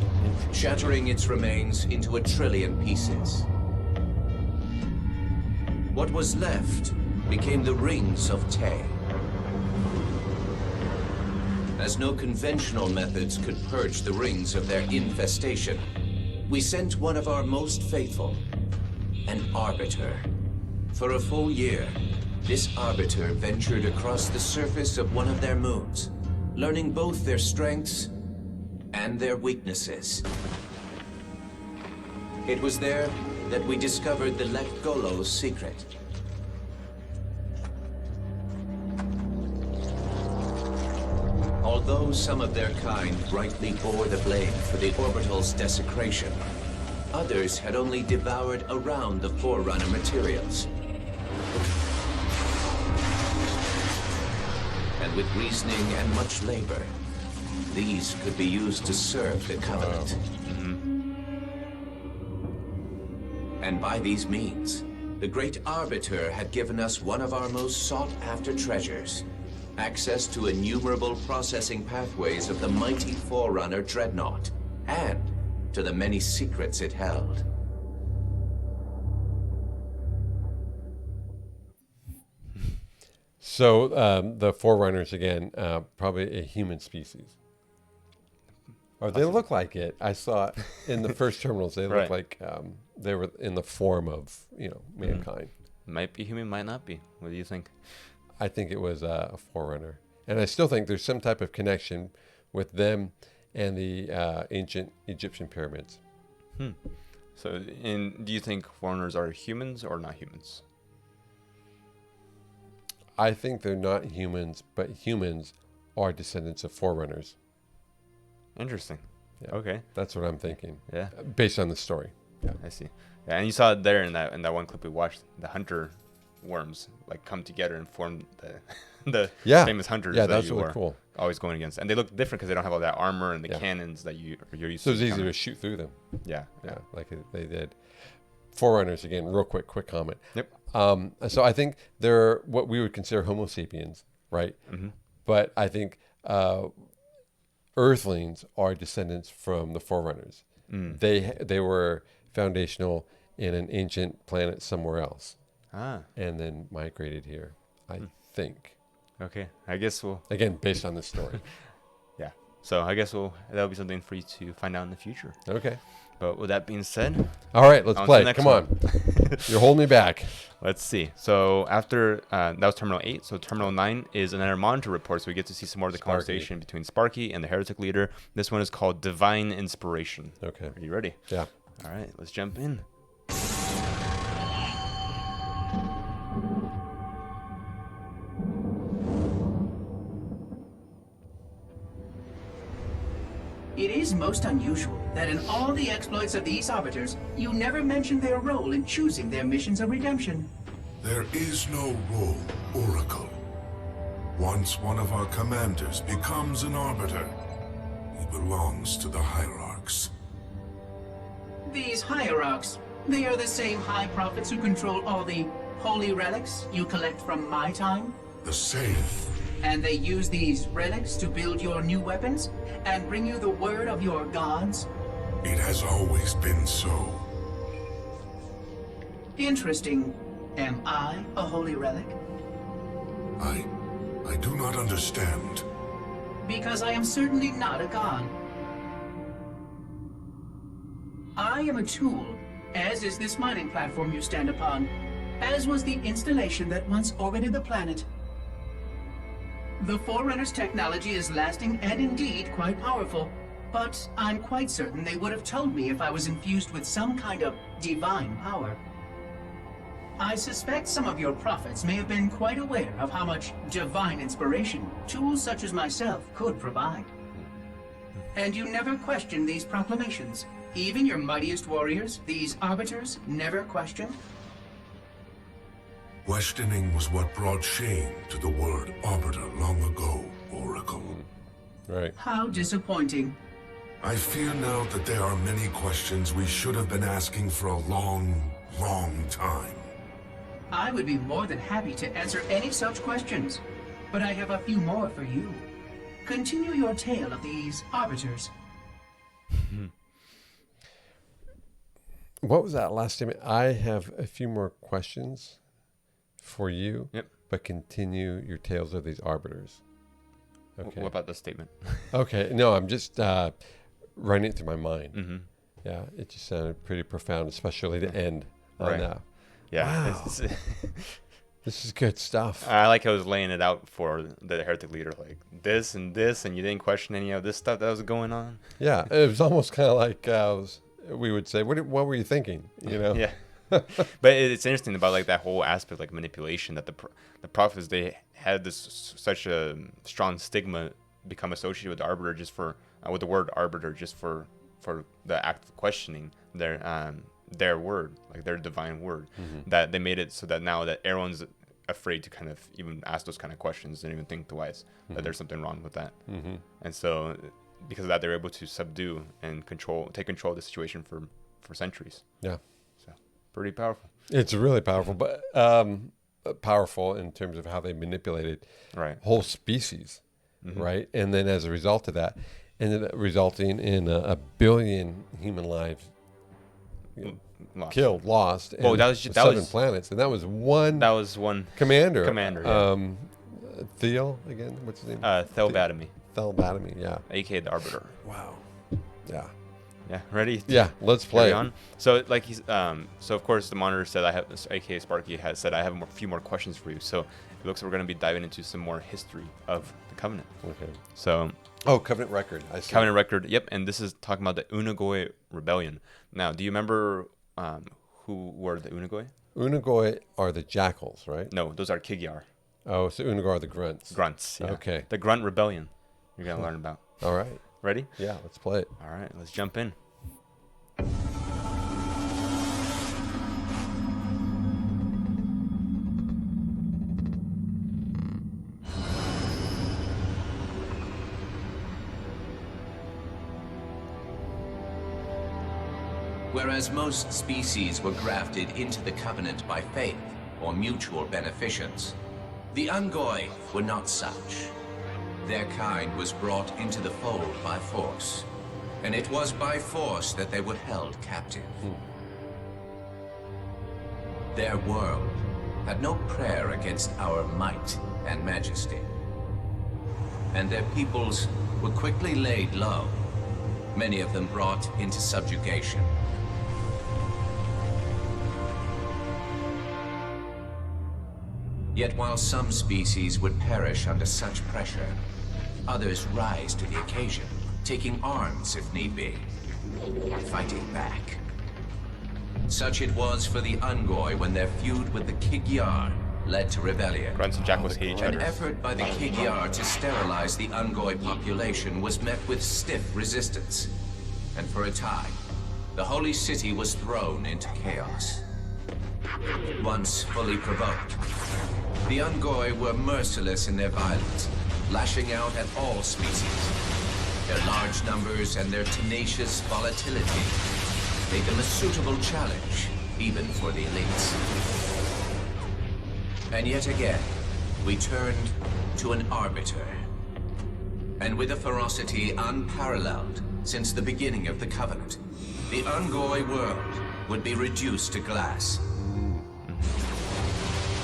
shattering its remains into 1 trillion pieces. What was left became the Rings of Te. As no conventional methods could purge the rings of their infestation, we sent one of our most faithful, an Arbiter. For a full year, this Arbiter ventured across the surface of one of their moons, learning both their strengths and their weaknesses. It was there that we discovered the Let Golo's secret. Although some of their kind rightly bore the blame for the orbital's desecration, others had only devoured around the Forerunner materials. And with reasoning and much labor, these could be used to serve the Covenant. And by these means, The great Arbiter had given us one of our most sought-after treasures. Access to innumerable processing pathways of the mighty Forerunner Dreadnought, and to the many secrets it held. So the Forerunners, again, probably a human species. Or they look like it. I saw it in the first terminals. They look like they were in the form of, mankind. Might be human, might not be. What do you think? I think it was a Forerunner. And I still think there's some type of connection with them and the ancient Egyptian pyramids. So, do you think Forerunners are humans or not humans? I think they're not humans, but humans are descendants of Forerunners. Interesting. Yeah. Okay. That's what I'm thinking. Yeah. Based on the story. Yeah. I see. Yeah, and you saw it there in that one clip we watched, the hunter worms like come together and form the famous hunters. Yeah, that that's you really were cool. Always going against, and they look different because they don't have all that armor and the cannons that you're used to. So it's easy to shoot through them. Yeah. Yeah, like they did. Forerunners, again, real quick comment. Yep. So I think they're what we would consider Homo sapiens, right? Mm-hmm. But I think Earthlings are descendants from the Forerunners. They were foundational in an ancient planet somewhere else, and then migrated here. I think. Okay, I guess we'll again based on this story. Yeah. So I guess that'll be something for you to find out in the future. Okay. But with that being said, all right, let's play. Come on. You're holding me back. Let's see. So after that was Terminal 8. So Terminal 9 is another monitor report. So we get to see some more of the conversation between Sparky and the heretic leader. This one is called Divine Inspiration. Okay. Are you ready? Yeah. All right, let's jump in. It is most unusual that in all the exploits of these Arbiters, you never mention their role in choosing their missions of redemption. There is no role, Oracle. Once one of our commanders becomes an Arbiter, he belongs to the Hierarchs. These Hierarchs, they are the same High Prophets who control all the holy relics you collect from my time? The same. And they use these relics to build your new weapons and bring you the word of your gods? It has always been so. Interesting. Am I a holy relic? I do not understand. Because I am certainly not a god. I am a tool, as is this mining platform you stand upon, as was the installation that once orbited the planet. The Forerunner's technology is lasting and indeed quite powerful, but I'm quite certain they would have told me if I was infused with some kind of divine power. I suspect some of your prophets may have been quite aware of how much divine inspiration tools such as myself could provide. And you never questioned these proclamations. Even your mightiest warriors, these Arbiters, never questioned? Questioning was what brought shame to the word Arbiter long ago, Oracle. Right. How disappointing. I fear now that there are many questions we should have been asking for a long, long time. I would be more than happy to answer any such questions, but I have a few more for you. Continue your tale of these Arbiters. What was that last statement? I have a few more questions for you. Yep. But continue your tales of these Arbiters. Okay. What about the statement? Okay. No, I'm just running it through my mind. Mm-hmm. Yeah, it just sounded pretty profound, especially the end on Right. that. Yeah. Wow. This is good stuff. I like how I was laying it out for the heretic leader, like this, and you didn't question any of this stuff that was going on. Yeah, it was almost kind of like we would say, what were you thinking? You know? Yeah. But it's interesting about like that whole aspect, like manipulation, that the prophets, they had this such a strong stigma become associated with the arbiter just for with the word arbiter just for the act of questioning their word, like their divine word, that they made it so that now that everyone's afraid to kind of even ask those kind of questions and even think twice that there's something wrong with that. And so because of that, they're able to subdue and take control of the situation for centuries. Yeah. So pretty powerful. It's really powerful, but powerful in terms of how they manipulated whole species, right? And then as a result of that, ended up resulting in a billion human lives killed, lost, and that was 7 planets, and that was one. That was one commander. Yeah. Theo again. What's his name? Thelbadamy. Thelbadamy. Yeah. AKA the Arbiter. Wow. Yeah. Yeah. Ready? Yeah. Let's play. On. So like he's so of course the monitor said AKA Sparky has said I have a few more questions for you. So it looks like we're going to be diving into some more history of the Covenant. Okay. So. Oh, Covenant record. I see. Covenant record. Yep. And this is talking about the Unggoy rebellion. Now, do you remember who were the Unggoy? Unggoy are the jackals, right? No, those are Kigyar. Oh, so Unggoy are the grunts. Grunts. Yeah. Okay. The Grunt Rebellion. You're gonna learn about. All right. Ready? Yeah. Let's play it. All right. Let's jump in. Whereas most species were grafted into the Covenant by faith or mutual beneficence, the Unggoy were not such. Their kind was brought into the fold by force, and it was by force that they were held captive. Their world had no prayer against our might and majesty, and their peoples were quickly laid low, many of them brought into subjugation. Yet while some species would perish under such pressure, others rise to the occasion, taking arms if need be, fighting back. Such it was for the Unggoy when their feud with the Kigyar led to rebellion. Grunts and jackals hate each other. An effort by the Kigyar to sterilize the Unggoy population was met with stiff resistance, and for a time, the Holy City was thrown into chaos. Once fully provoked, the Unggoy were merciless in their violence, lashing out at all species. Their large numbers and their tenacious volatility made them a suitable challenge, even for the elites. And yet again, we turned to an arbiter. And with a ferocity unparalleled since the beginning of the Covenant, the Unggoy world would be reduced to glass.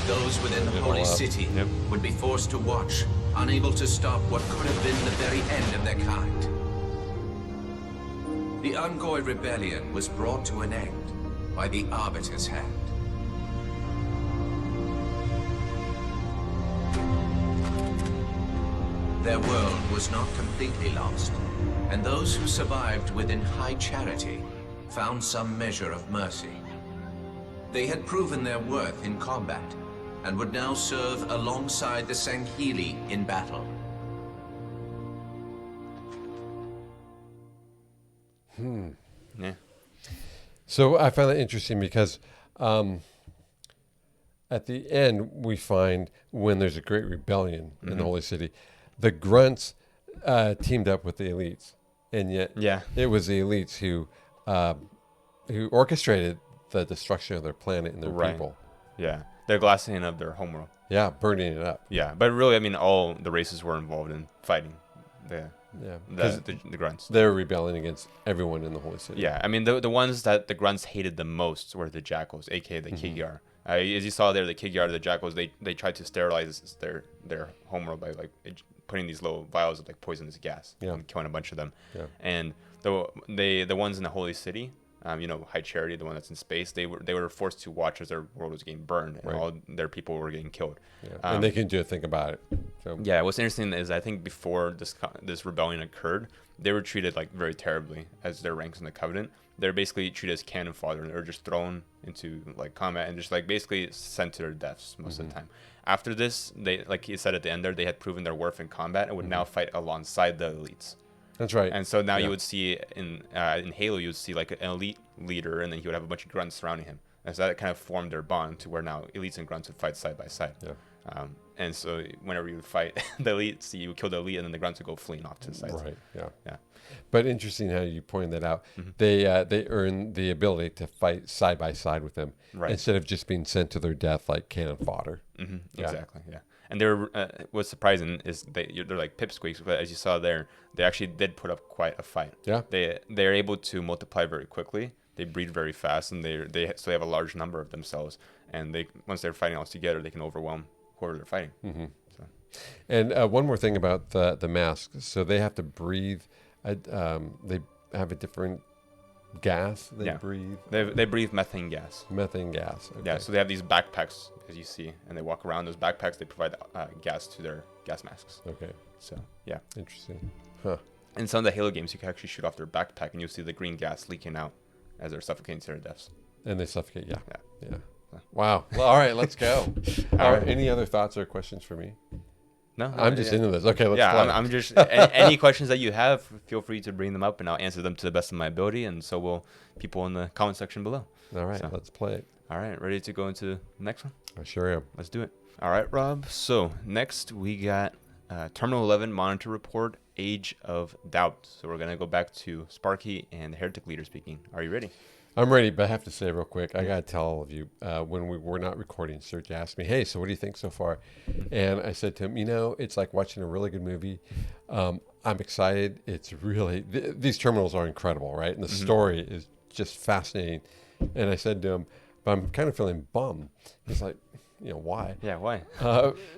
Those within the Holy City would be forced to watch, unable to stop what could have been the very end of their kind. The Unggoy rebellion was brought to an end by the Arbiter's hand. Their world was not completely lost, and those who survived within high charity found some measure of mercy. They had proven their worth in combat, and would now serve alongside the Sangheili in battle. Yeah. So I find that interesting because at the end we find when there's a great rebellion in the Holy City, the grunts teamed up with the elites, and yet it was the elites who orchestrated the destruction of their planet and their people. Yeah. They're glassing up their homeworld. Yeah, burning it up. Yeah, but really, I mean, all the races were involved in fighting the grunts. They're rebelling against everyone in the Holy City. Yeah, I mean, the ones that the grunts hated the most were the jackals, aka the Kigyar. As you saw there, the Kigyar, the jackals, they tried to sterilize their homeworld by like putting these little vials of like poisonous gas and killing a bunch of them. Yeah. And the ones in the Holy City, High Charity, the one that's in space, they were forced to watch as their world was getting burned and all their people were getting killed. Yeah. And they can do a thing about it. So. Yeah, what's interesting is I think before this rebellion occurred, they were treated like very terribly as their ranks in the Covenant. They're basically treated as cannon fodder, and they were just thrown into like combat and just like basically sent to their deaths most of the time. After this, they, like he said at the end there, they had proven their worth in combat and would now fight alongside the elites. That's right. And so now you would see in Halo, you would see like an elite leader, and then he would have a bunch of grunts surrounding him. And so that kind of formed their bond to where now elites and grunts would fight side by side. Yeah. And so whenever you fight the elite, so you kill the elite, and then the grunts will go fleeing off to the sides. Right. Yeah. Yeah. But interesting how you pointed that out. They earn the ability to fight side by side with them instead of just being sent to their death like cannon fodder. Exactly. Yeah. And they're what's surprising is they're like pipsqueaks, but as you saw there, they actually did put up quite a fight. Yeah. They're able to multiply very quickly. They breed very fast, and they have a large number of themselves. And once they're fighting all together, they can overwhelm whoever they're fighting. So. And one more thing about the masks. So they have to breathe. They have a different gas they breathe. They breathe methane gas. Methane gas. Okay. Yeah. So they have these backpacks, as you see, and they walk around those backpacks. They provide gas to their gas masks. Okay. So yeah. Interesting. Huh. In some of the Halo games, you can actually shoot off their backpack, and you'll see the green gas leaking out as they're suffocating to their deaths. And they suffocate. Yeah. Wow. Well, all right, let's go. All right. Any other thoughts or questions for me? No, I'm just into this. Okay, let's play. I'm just any questions that you have, feel free to bring them up, and I'll answer them to the best of my ability. And so will people in the comment section below. All right, let's play it. All right, ready to go into the next one? I sure am. Let's do it. All right, Rob. So next we got Terminal 11 Monitor Report, Age of Doubt. So we're gonna go back to Sparky and the Heretic Leader speaking. Are you ready? I'm ready, but I have to say real quick, I got to tell all of you, when we were not recording, Serge asked me, hey, so what do you think so far? And I said to him, it's like watching a really good movie. I'm excited. It's really, these terminals are incredible, right? And the story is just fascinating. And I said to him, but I'm kind of feeling bummed. He's like, why? Yeah, why?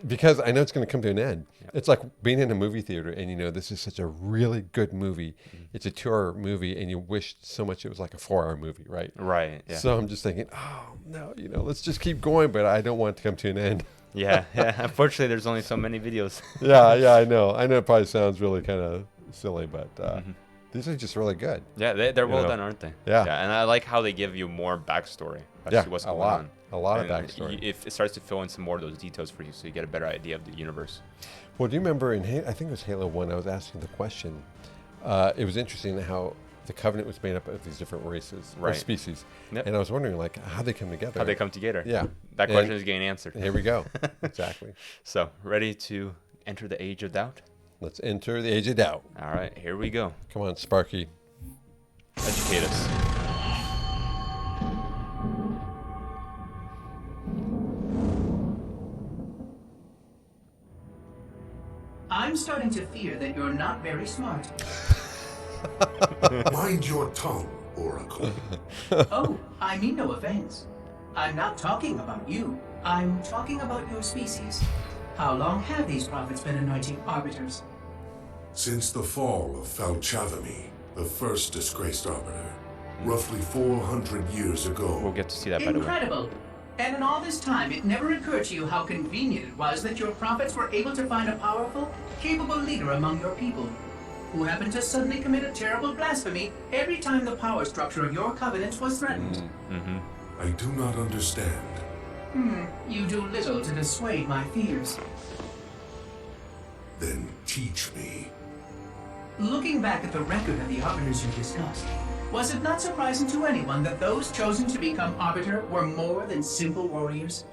Because I know it's going to come to an end. Yeah. It's like being in a movie theater and, this is such a really good movie. It's a 2-hour movie and you wish so much it was like a 4-hour movie, right? Right, yeah. So I'm just thinking, oh, no, let's just keep going, but I don't want it to come to an end. Yeah. Unfortunately, there's only so many videos. Yeah, I know. I know it probably sounds really kind of silly, but these are just really good. Yeah, they're well done, aren't they? Yeah. And I like how they give you more backstory. What's going on. A lot of backstory. It starts to fill in some more of those details for you, so you get a better idea of the universe. Well, do you remember I think it was Halo 1, I was asking the question. It was interesting how the Covenant was made up of these different races or species. Yep. And I was wondering, how they come together. How they come together. Yeah. That question is getting answered. Here we go. Exactly. So, ready to enter the Age of Doubt? Let's enter the Age of Doubt. All right, here we go. Come on, Sparky. Educate us. I'm starting to fear that you're not very smart. Mind your tongue, Oracle. Oh, I mean no offense. I'm not talking about you. I'm talking about your species. How long have these prophets been anointing arbiters? Since the fall of Falchavami, the first disgraced arbiter, roughly 400 years ago. We'll get to see that, by the way. Incredible! And in all this time, it never occurred to you how convenient it was that your prophets were able to find a powerful, capable leader among your people, who happened to suddenly commit a terrible blasphemy every time the power structure of your covenant was threatened. I do not understand. You do little to dissuade my fears. Then teach me. Looking back at the record of the arbiters you discussed, was it not surprising to anyone that those chosen to become arbiter were more than simple warriors?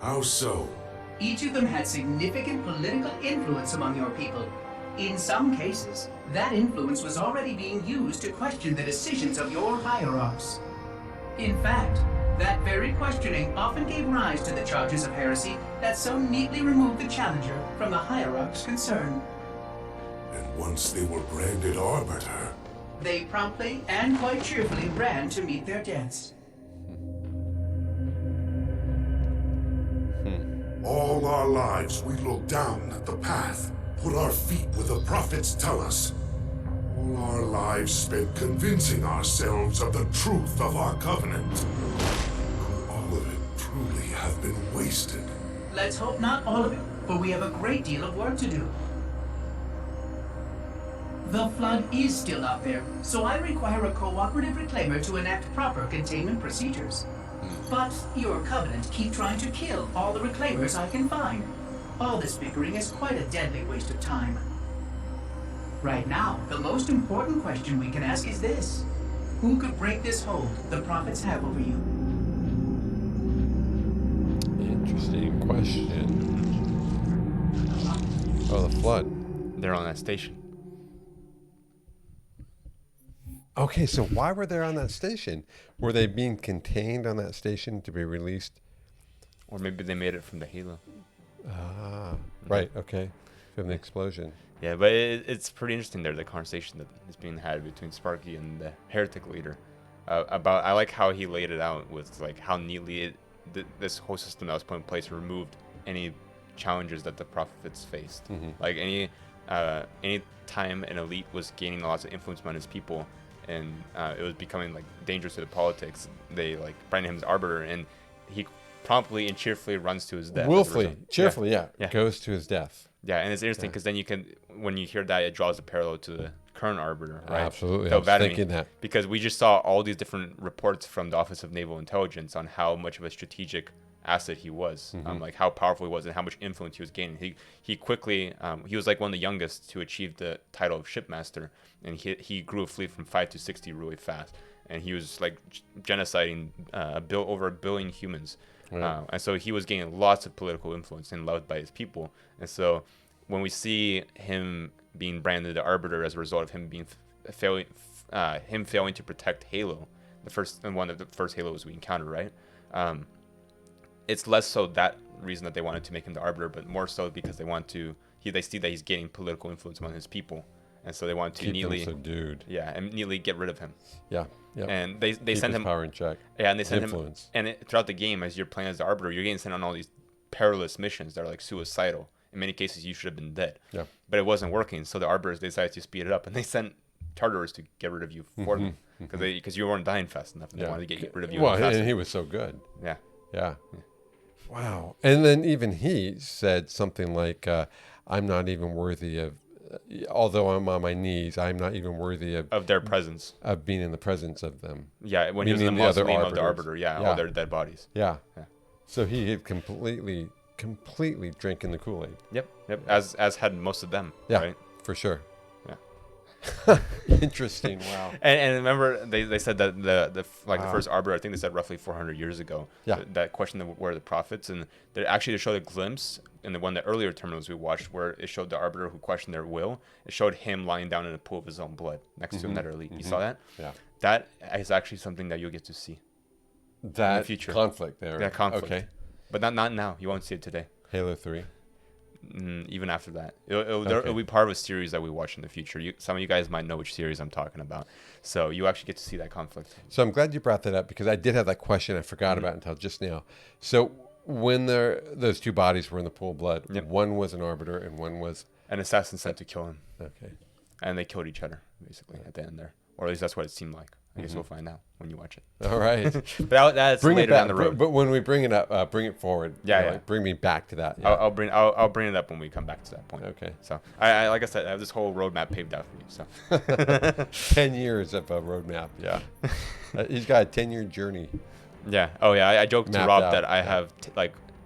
How so? Each of them had significant political influence among your people. In some cases, that influence was already being used to question the decisions of your hierarchs. In fact, that very questioning often gave rise to the charges of heresy that so neatly removed the challenger from the hierarch's concern. And once they were branded arbiter, they promptly and quite cheerfully ran to meet their deaths. all our lives we look down at the path, put our feet where the prophets tell us. All our lives spent convincing ourselves of the truth of our covenant. Could all of it truly have been wasted? Let's hope not all of it, for we have a great deal of work to do. The flood is still out there, so I require a cooperative reclaimer to enact proper containment procedures. But your covenant keep trying to kill all the reclaimers I can find. All this bickering is quite a deadly waste of time. Right now, the most important question we can ask is this. Who could break this hold the prophets have over you? Interesting question. Oh, the flood. They're on that station. Okay, so why were they on that station? Were they being contained on that station to be released? Or maybe they made it from the Halo. Ah, right. Okay, from the explosion. Yeah, but it's pretty interesting there, the conversation that is being had between Sparky and the heretic leader. About I like how he laid it out with like how neatly this whole system that was put in place removed any challenges that the prophets faced. Like any time an elite was gaining lots of influence among his people, and it was becoming like dangerous to the politics, they like branded him as arbiter, and he promptly and cheerfully runs to his death. Willfully, cheerfully, yeah, yeah, goes to his death. Yeah, and it's interesting because then you can, when you hear that, it draws a parallel to the current arbiter, right? Absolutely, I was thinking that. Because we just saw all these different reports from the Office of Naval Intelligence on how much of a strategic asset he was, like how powerful he was and how much influence he was gaining. He quickly, he was like one of the youngest to achieve the title of shipmaster, and he grew a fleet from 5 to 60 really fast, and he was like genociding over 1 billion humans. Right. And so he was gaining lots of political influence and loved by his people. And so when we see him being branded the arbiter as a result of him being failing to protect Halo, one of the first Halos we encountered, right? It's less so that reason that they wanted to make him the arbiter, but more so because they see that he's gaining political influence among his people, and so they want to keep neatly him subdued. Yeah, and neatly get rid of him. Yeah. Yep. And they keep send his him power in check. Yeah, and they send influence. him. And throughout the game, as you're playing as the arbiter, you're getting sent on all these perilous missions that are like suicidal. In many cases, you should have been dead. Yeah. But it wasn't working, so the arbiters decided to speed it up, and they sent Tartarus to get rid of you for them because you weren't dying fast enough, and they wanted to get rid of you. Well, and he was so good. Yeah. Wow. And then even he said something like, "I'm not even worthy of." Although I'm on my knees, I'm not even worthy of their presence, of being in the presence of them. Yeah, when he was in the mausoleum of the arbiter, all their dead bodies. Yeah. So he had completely drinking the Kool-Aid. Yep. As had most of them. Yeah, right? For sure. Yeah. Interesting. Wow. And remember, they said that the first arbiter, I think they said roughly 400 years ago. Yeah. That question of where are the prophets, and they actually showed a glimpse in the earlier terminals we watched where it showed the arbiter who questioned their will. It showed him lying down in a pool of his own blood next to another elite. You saw that? Yeah. That is actually something that you'll get to see. That in the future. Conflict there. That conflict. Okay. But not now. You won't see it today. Halo 3. Even after that, it'll be part of a series that we watch in the future. Some of you guys might know which series I'm talking about, so you actually get to see that conflict. So I'm glad you brought that up because I did have that question I forgot about until just now. So when those two bodies were in the pool of blood, one was an arbiter and one was an assassin sent to kill him. Okay, and they killed each other basically at the end there, or at least that's what it seemed like. I guess we'll find out when you watch it. All right. But that's bring later it back, down the road. But when we bring it up, bring it forward. Yeah. Like, bring me back to that. Yeah. I'll bring it up when we come back to that point. Okay. So I like I said, I have this whole roadmap paved out for you. So 10 years of a roadmap. Yeah. He's got a 10-year journey. Yeah. Oh yeah. I joked to Rob out. that I have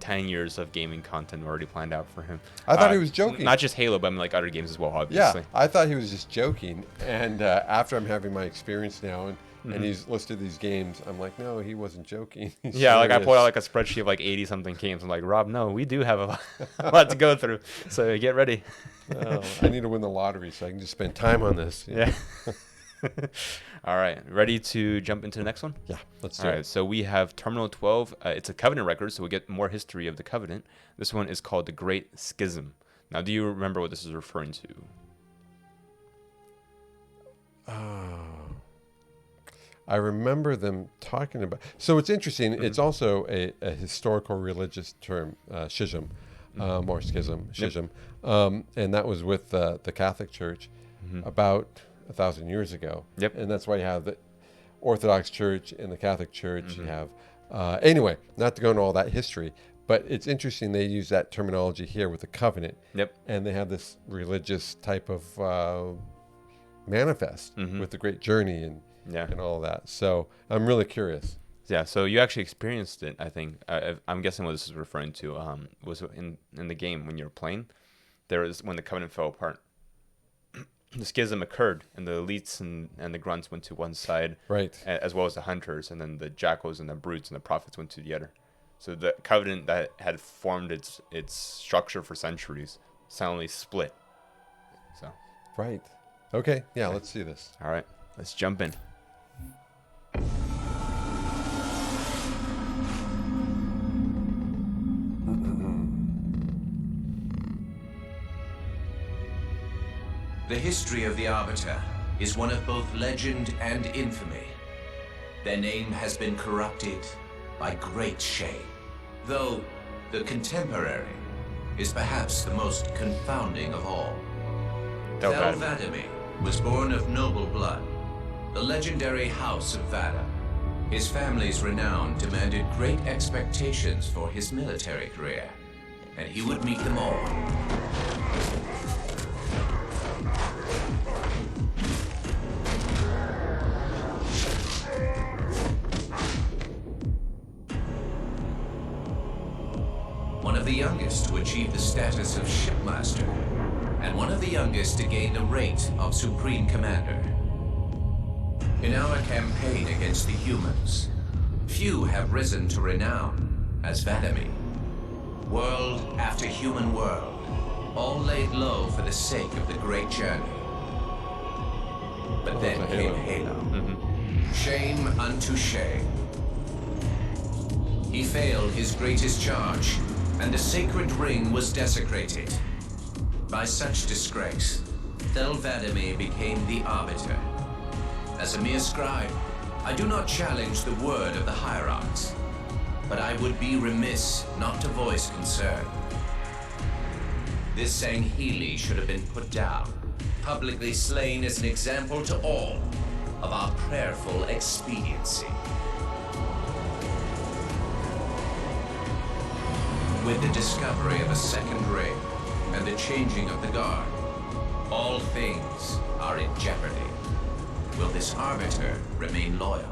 10 years of gaming content already planned out for him. I thought he was joking. Not just Halo, but I mean like other games as well, obviously. Yeah, I thought he was just joking. And after I'm having my experience now, and he's listed these games, I'm like, no, he wasn't joking. He's serious. Like I pulled out like a spreadsheet of like 80 something games. I'm like, Rob, no, we do have a lot to go through. So get ready. I need to win the lottery so I can just spend time on this. Yeah. All right, ready to jump into the next one? Yeah, let's do it. All right, so we have Terminal 12. It's a Covenant record, so we get more history of the Covenant. This one is called the Great Schism. Now, do you remember what this is referring to? I remember them talking about. So it's interesting. It's also a historical religious term, schism, or schism, and that was with the Catholic Church about 1,000 years ago. Yep. And that's why you have the Orthodox Church and the Catholic Church. You have anyway, not to go into all that history, but it's interesting they use that terminology here with the covenant. Yep. And they have this religious type of manifest with the Great Journey and all that. So I'm really curious. Yeah, so you actually experienced it, I think. I'm guessing what this is referring to was in the game when you were playing. There was when the Covenant fell apart. The schism occurred, and the elites and the grunts went to one side, right, as well as the hunters, and then the jackals and the brutes and the prophets went to the other. So the Covenant that had formed its structure for centuries silently split. So. Right. Okay. Yeah. Let's see this. All right. Let's jump in. The history of the Arbiter is one of both legend and infamy. Their name has been corrupted by great shame, though the contemporary is perhaps the most confounding of all. Thel Vadami was born of noble blood, the legendary House of Vada. His family's renown demanded great expectations for his military career, and he would meet them all. One of the youngest to achieve the status of shipmaster, and one of the youngest to gain the rank of Supreme Commander. In our campaign against the humans, few have risen to renown as Vadami. World after human world, all laid low for the sake of the great journey. But then came Halo. Shame unto shame. He failed his greatest charge, and the sacred ring was desecrated. By such disgrace, Thel Vadami became the Arbiter. As a mere scribe, I do not challenge the word of the hierarchs, but I would be remiss not to voice concern. This Sangheili should have been put down, publicly slain as an example to all of our prayerful expediency. With the discovery of a second ring and the changing of the guard, all things are in jeopardy. Will this Arbiter remain loyal?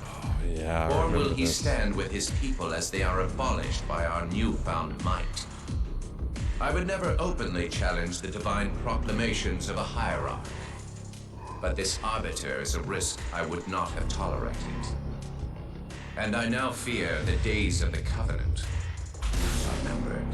Oh, yeah. Or will he stand with his people as they are abolished by our newfound might? I would never openly challenge the divine proclamations of a hierarch, but this Arbiter is a risk I would not have tolerated. And I now fear the days of the Covenant are numbered.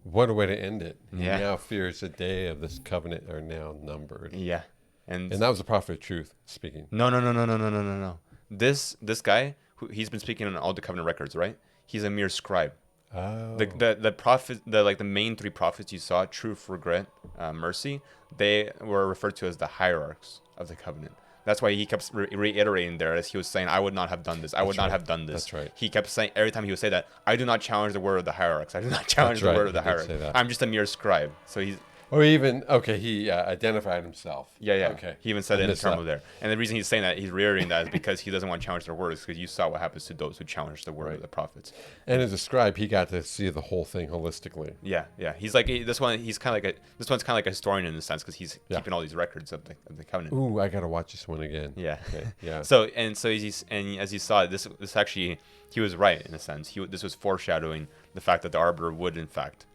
What a way to end it. Yeah. He now fears the day of this covenant are now numbered. Yeah. And that was the prophet of truth speaking. No. This guy, he's been speaking on all the covenant records, right? He's a mere scribe. Oh. The prophet, the main three prophets you saw, truth, regret, mercy, they were referred to as the hierarchs of the covenant. That's why he kept reiterating there as he was saying, I would not have done this. I would not have done this. That's right. He kept saying, every time he would say that, I do not challenge the word of the hierarchs. I do not challenge the word of the hierarchs. I'm just a mere scribe. So he's... Or even, okay, he identified himself. Yeah. Okay. He even said it in the terminal there. And the reason he's saying that, he's reiterating that is because he doesn't want to challenge their words, because you saw what happens to those who challenge the word of the prophets. And as a scribe, he got to see the whole thing holistically. Yeah. He's like, this one's kind of like a historian in a sense, because he's keeping all these records of the covenant. Ooh, I got to watch this one again. Yeah. Okay. Yeah. So as you saw, this actually, he was right in a sense. This was foreshadowing the fact that the Arbiter would, in fact,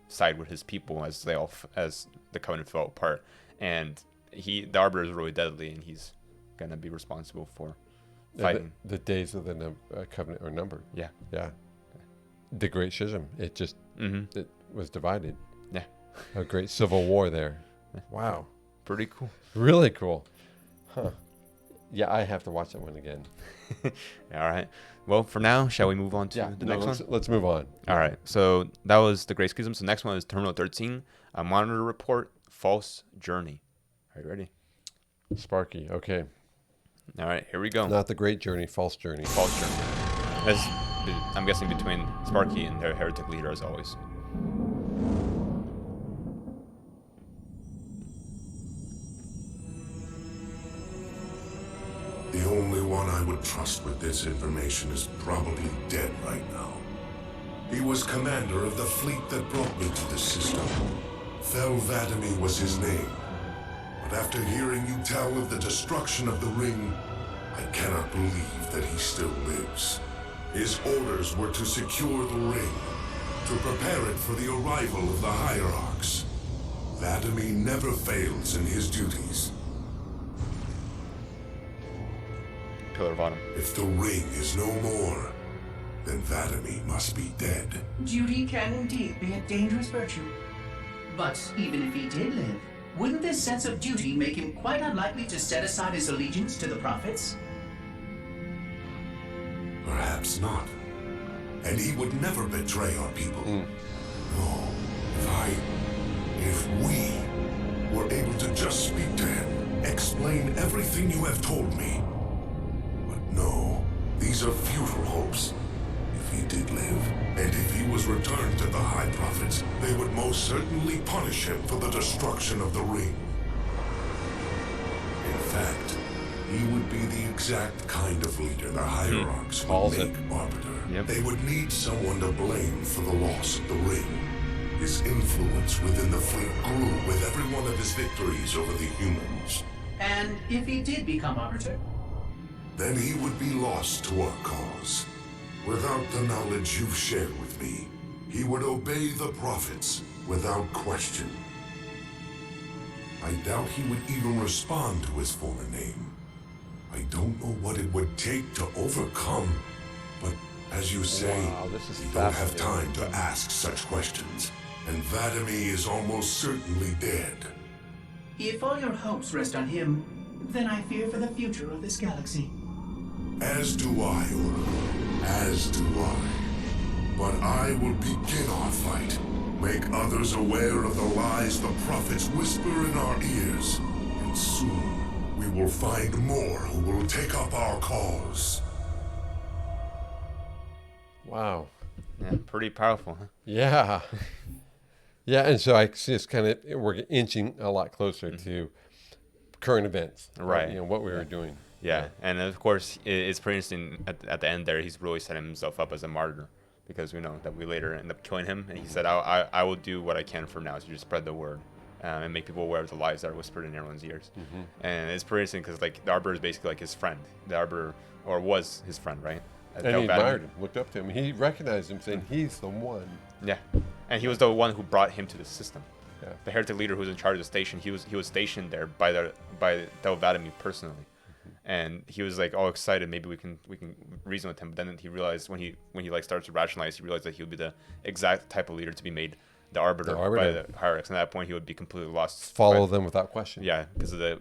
side with his people as the covenant fell apart, and the Arbiter is really deadly, and he's gonna be responsible for fighting. The days of the covenant are numbered. Yeah. The Great Schism. It just it was divided. Yeah. A great civil war there. Wow. Pretty cool. Really cool. Huh. Yeah, I have to watch that one again. All right. Well, for now, shall we move on to the next one? Let's move on. All right. So that was the Great Schism. So the next one is Terminal 13, a monitor report, false journey. Are you ready? Sparky. Okay. All right. Here we go. Not the Great Journey, false journey. False journey. As I'm guessing between Sparky and their heretic leader, as always. The only one I would trust with this information is probably dead right now. He was commander of the fleet that brought me to the system. Thel Vadami was his name. But after hearing you tell of the destruction of the ring, I cannot believe that he still lives. His orders were to secure the ring, to prepare it for the arrival of the hierarchs. Vadami never fails in his duties. Pillar of Autumn. If the ring is no more, then Vadami must be dead. Duty can indeed be a dangerous virtue. But even if he did live, wouldn't this sense of duty make him quite unlikely to set aside his allegiance to the prophets? Perhaps not. And he would never betray our people. No. If we were able to just speak to him, explain everything you have told me. But no, these are futile hopes. If he did live, and if he was returned to the High Prophets, they would most certainly punish him for the destruction of the ring. In fact, he would be the exact kind of leader the hierarchs would make arbiter. Yep. They would need someone to blame for the loss of the ring. His influence within the fleet grew with every one of his victories over the humans. And if he did become arbiter? Then he would be lost to our cause. Without the knowledge you've shared with me, he would obey the prophets without question. I doubt he would even respond to his former name. I don't know what it would take to overcome, but as you say, we don't have time to ask such questions, and Vadami is almost certainly dead. If all your hopes rest on him, then I fear for the future of this galaxy. As do I, Oracle. As do I. But I will begin our fight. Make others aware of the lies the prophets whisper in our ears. And soon, we will find more who will take up our cause. Wow. Yeah, pretty powerful, huh? Yeah. Yeah, and so I see it's kind of, we're inching a lot closer to current events. Right. You know, what we were doing. Yeah, and of course, it's pretty interesting at the end there, he's really setting himself up as a martyr, because we know that we later end up killing him, and he said, I will do what I can from now to just spread the word and make people aware of the lies that are whispered in everyone's ears. And it's pretty interesting because, like, the Arbiter is basically like his friend. The Arbiter, or was his friend, right? And he admired him, looked up to him. He recognized him, saying he's the one. Yeah, and he was the one who brought him to the system. Yeah. The heretic leader who was in charge of the station, he was stationed there by Del Vadami personally. And he was like all excited, maybe we can reason with him. But then he realized when he like starts to rationalize, he realized that he would be the exact type of leader to be made the arbiter. By the hierarchs. And at that point, he would be completely lost. Follow them without question. Yeah, because of the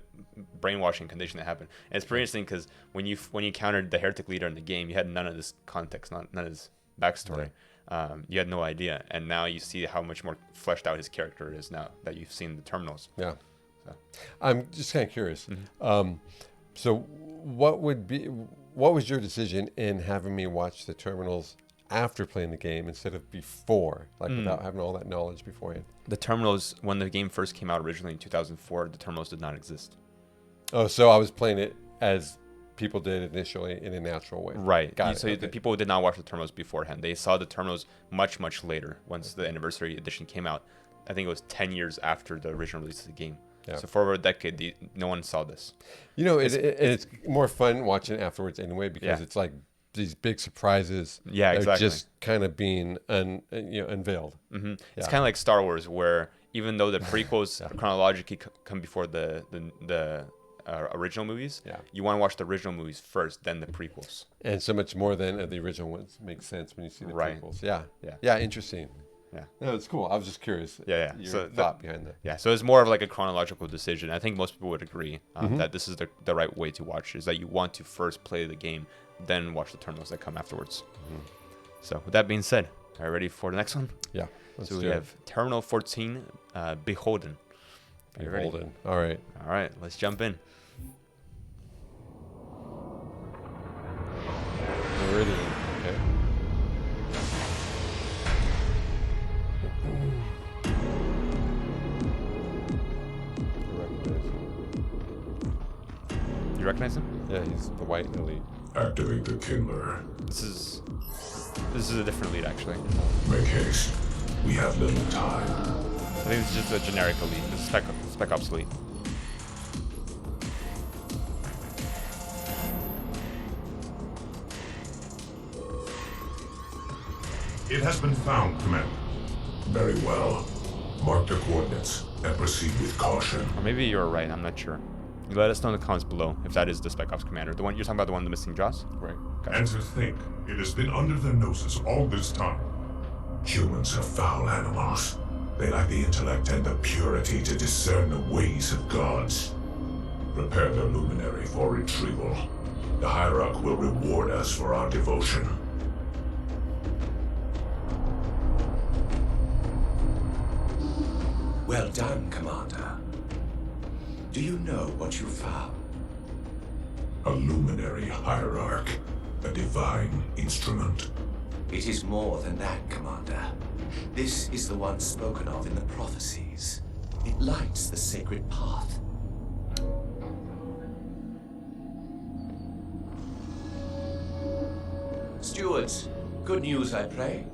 brainwashing condition that happened. And it's pretty interesting because when you encountered the heretic leader in the game, you had none of this context, none of his backstory. Right. You had no idea, and now you see how much more fleshed out his character is now that you've seen the terminals. Yeah. So. I'm just kind of curious. So what was your decision in having me watch the terminals after playing the game instead of before, like without having all that knowledge beforehand? The terminals, when the game first came out originally in 2004, the terminals did not exist. Oh, so I was playing it as people did initially in a natural way. Right. Got it. So the people did not watch the terminals beforehand. They saw the terminals much, much later once the anniversary edition came out. I think it was 10 years after the original release of the game. Yeah. So for over a decade, no one saw this. You know, it's more fun watching it afterwards anyway, because it's like these big surprises. Yeah, exactly. Are just kind of being unveiled. It's kind of like Star Wars, where even though the prequels chronologically come before the original movies, you want to watch the original movies first, then the prequels. And so much more than the original ones makes sense when you see the prequels. Yeah, interesting. Yeah, no, it's cool. I was just curious. Yeah. Your thought behind that. Yeah, so it's more of like a chronological decision. I think most people would agree that this is the right way to watch. Is that you want to first play the game, then watch the terminals that come afterwards. So with that being said, are you ready for the next one? Yeah. So we have Terminal 14, Beholden. Are you ready? Beholden. All right. All right. Let's jump in. Meridian. Okay. You recognize him? Yeah, he's the white elite. Activate the Kindler. This is a different elite, actually. Make haste. We have little time. I think it's just a generic elite. This is Spec Ops elite. It has been found, Commander. Very well. Mark the coordinates and proceed with caution. Or maybe you're right. I'm not sure. Let us know in the comments below if that is the Spec Ops commander. The one you're talking about, the one with the missing jaws? Right. Gotcha. And to think, it has been under their noses all this time. Humans are foul animals. They lack the intellect and the purity to discern the ways of gods. Prepare the luminary for retrieval. The Hierarch will reward us for our devotion. Well done, Commander. Do you know what you found? A luminary hierarch. A divine instrument. It is more than that, Commander. This is the one spoken of in the prophecies. It lights the sacred path. Stewards, good news, I pray.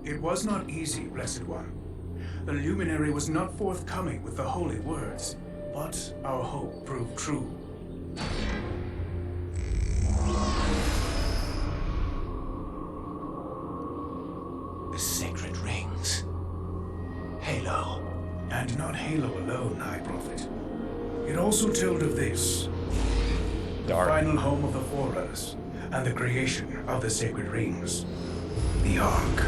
It was not easy, Blessed One. The luminary was not forthcoming with the holy words, but our hope proved true. The sacred rings. Halo. And not Halo alone, High Prophet. It also told of this. The final home of the Forerunners, and the creation of the sacred rings. The Ark.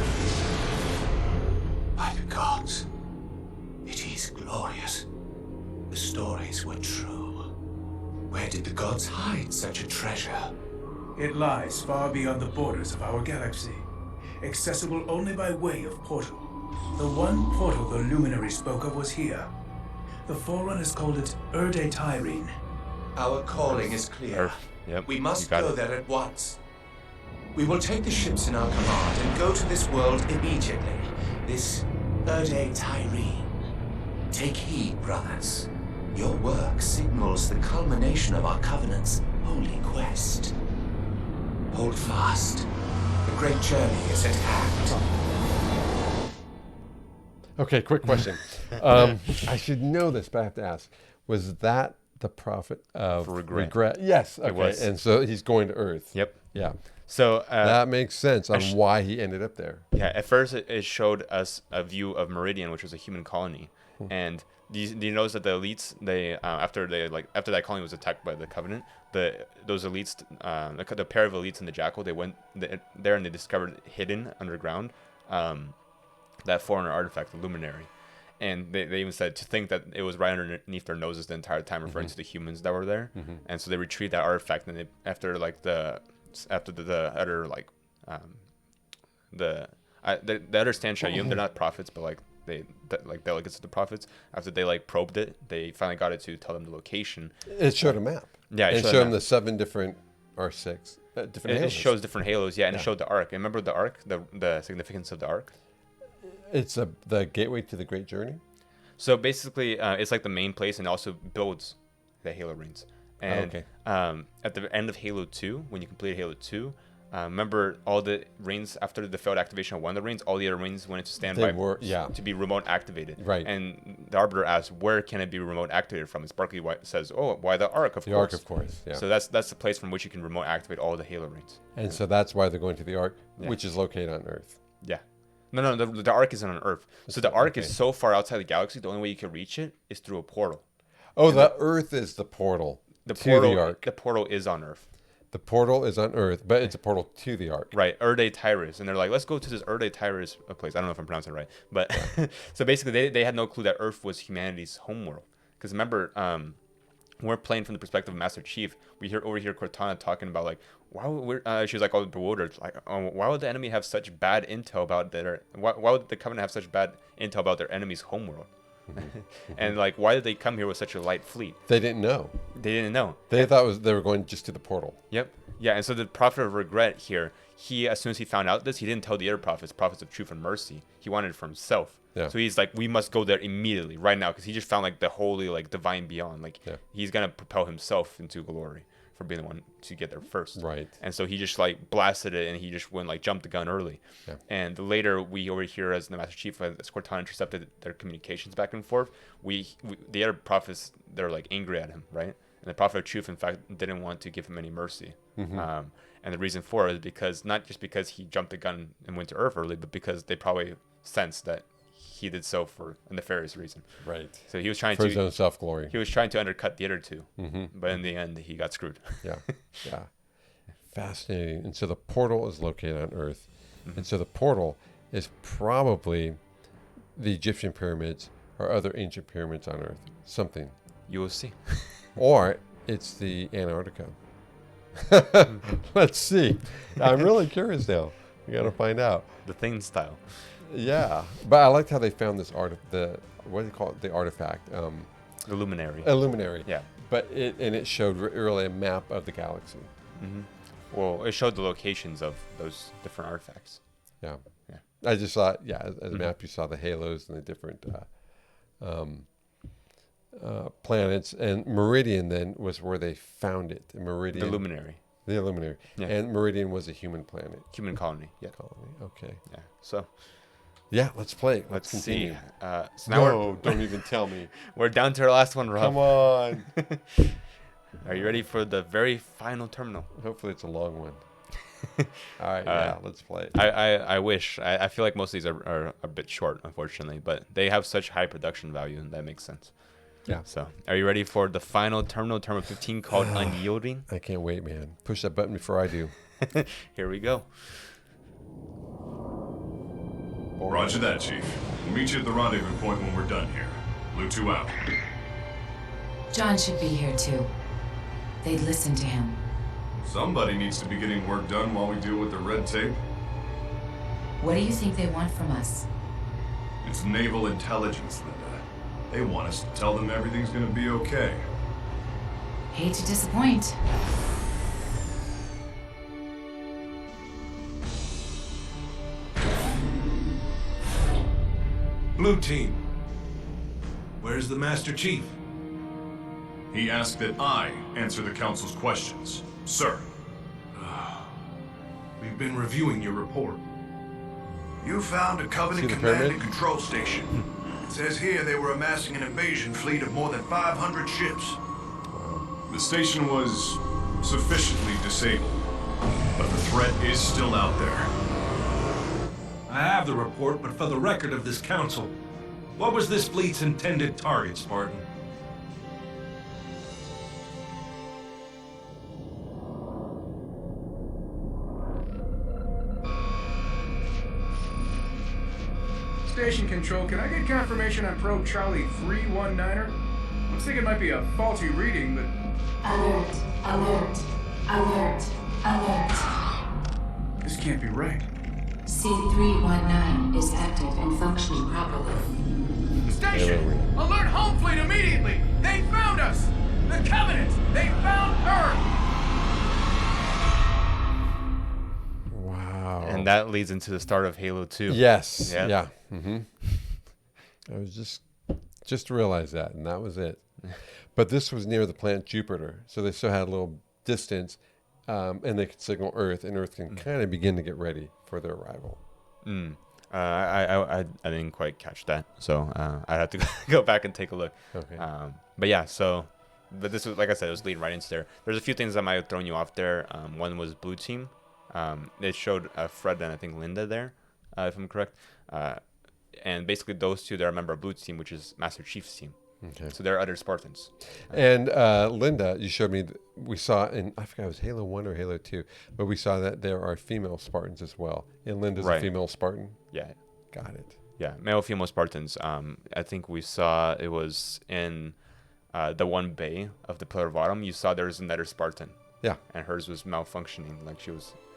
By the gods. It is glorious. The stories were true. Where did the gods hide such a treasure? It lies far beyond the borders of our galaxy, accessible only by way of portal. The one portal the luminary spoke of was here. The Forerunners called it Erde Tyrene. Our calling is clear. Yep, We must you got go it. there at once. We will take the ships in our command and go to this world immediately. This Erde Tyrene. Take heed, brothers. Your work signals the culmination of our Covenant's holy quest. Hold fast. The great journey is at hand. Okay, quick question. I should know this, but I have to ask. Was that the prophet of regret? Yes. Okay. It was. And so he's going to Earth. Yep. Yeah. So that makes sense on why he ended up there. Yeah. At first, it showed us a view of Meridian, which was a human colony, and do you notice that the elites, they after that colony was attacked by the Covenant, those elites, the pair of elites and the Jackal, they went there and they discovered hidden underground that foreigner artifact, the Luminary. And they even said to think that it was right underneath their noses the entire time, referring to the humans that were there. And so they retrieved that artifact, and after the other the other Stan Shayum, they're not prophets, but like delegates of the prophets. After they probed it, they finally got it to tell them the location. It showed a map. Yeah, it showed them the 7 different R6 different halos. It shows different halos, yeah, and it showed the Ark. And remember the Ark, the significance of the Ark? It's the gateway to the Great Journey. So basically, it's like the main place, and also builds the Halo rings. And at the end of Halo 2, when you completed Halo 2, remember all the rings after the failed activation of one of the rings, all the other rings went into standby to be remote activated. Right. And the Arbiter asks, where can it be remote activated from? And Sparkly says, oh, why the Ark, of course. The Ark, of course, yeah. So that's the place from which you can remote activate all the Halo rings. And so that's why they're going to the Ark, which is located on Earth. Yeah. No, the Ark isn't on Earth. So the Ark is so far outside the galaxy, the only way you can reach it is through a portal. Oh, the Earth is the portal to the Ark. The portal is on Earth. The portal is on Earth, but it's a portal to the Ark. Right, Erde Tyrus. And they're like, let's go to this Erde Tyrus place. I don't know if I'm pronouncing it right. But so basically, they had no clue that Earth was humanity's homeworld. Because remember, we're playing from the perspective of Master Chief. We overhear Cortana talking about, like, why would she was like all bewildered. Like, why would the enemy have such bad intel about why would the Covenant have such bad intel about their enemy's homeworld? And like, why did they come here with such a light fleet? They didn't know. They thought they were going just to the portal. Yep. Yeah, and so the prophet of regret here, as soon as he found out this, he didn't tell the other prophets of truth and mercy. He wanted it for himself. Yeah. So he's like, we must go there immediately, right now, because he just found like the holy, like divine beyond. Like he's gonna propel himself into glory for being the one to get there first. Right. And so he just like blasted it, and he just went like jumped the gun early. Yeah. And later we overhear as the Master Chief, as Cortana intercepted their communications back and forth. The other prophets, they're like angry at him, right? And the prophet of truth, in fact, didn't want to give him any mercy. And the reason for it is because not just because he jumped the gun and went to Earth early, but because they probably sensed that he did so for a nefarious reason. Right. So he was trying for his own self-glory. He was trying to undercut the other two, but in the end, he got screwed. Yeah. Fascinating. And so the portal is located on Earth. And so the portal is probably the Egyptian pyramids or other ancient pyramids on Earth. Something. You will see. Or it's the Antarctica. Let's see. I'm really curious now. We got to find out. The Thing style. Yeah. But I liked how they found this what do you call it? The artifact. The luminary. A luminary. Yeah. But it showed really a map of the galaxy. Well, it showed the locations of those different artifacts. Yeah. I just saw, as a map, you saw the halos and the different planets. And Meridian then was where they found it. Meridian. The luminary. The luminary. Yeah. And Meridian was a human planet. Human colony. Yeah. Colony. Okay. Yeah. So. Yeah, let's play. Let's continue. See. So now don't even tell me. We're down to our last one, Rob. Come on. Are you ready for the very final terminal? Hopefully it's a long one. All right, let's play. I wish. I feel like most of these are a bit short, unfortunately, but they have such high production value, and that makes sense. Yeah. So, are you ready for the final terminal 15 called Unyielding? I can't wait, man. Push that button before I do. Here we go. Roger that, Chief. We'll meet you at the rendezvous point when we're done here. Blue 2 out. John should be here, too. They'd listen to him. Somebody needs to be getting work done while we deal with the red tape. What do you think they want from us? It's naval intelligence, Linda. They want us to tell them everything's gonna be okay. Hate to disappoint. Blue Team. Where's the Master Chief? He asked that I answer the Council's questions. Sir. We've been reviewing your report. You found a Covenant command and control station. It says here they were amassing an invasion fleet of more than 500 ships. The station was sufficiently disabled, but the threat is still out there. I have the report, but for the record of this council, what was this fleet's intended target, Spartan? Station Control, can I get confirmation on probe Charlie 319er? Looks like it might be a faulty reading, but... Alert, alert, alert, alert. This can't be right. C319 is active and functioning properly. Station! Alert home fleet immediately! They found us! The Covenant! They found Earth! Wow. And that leads into the start of Halo 2. Yes. Yeah. I was just realized that, and that was it. But this was near the planet Jupiter, so they still had a little distance, and they could signal Earth, and Earth can kind of begin to get ready for their arrival. I didn't quite catch that, so I'd have to go back and take a look. Okay. But this was, like I said, it was leading right into there. There's a few things that might have thrown you off there. One was Blue Team. It showed Fred and I think Linda there, if I'm correct. And basically those two, they're a member of Blue Team, which is Master Chief's team. Okay. So they're other Spartans. And Linda, you showed me, we saw in, I forgot, it was Halo 1 or Halo 2, but we saw that there are female Spartans as well. And Linda's a female Spartan? Yeah. Got it. Yeah, male, female Spartans. I think we saw, it was in the one bay of the Pillar of Autumn, you saw there was another Spartan. Yeah. And hers was malfunctioning, like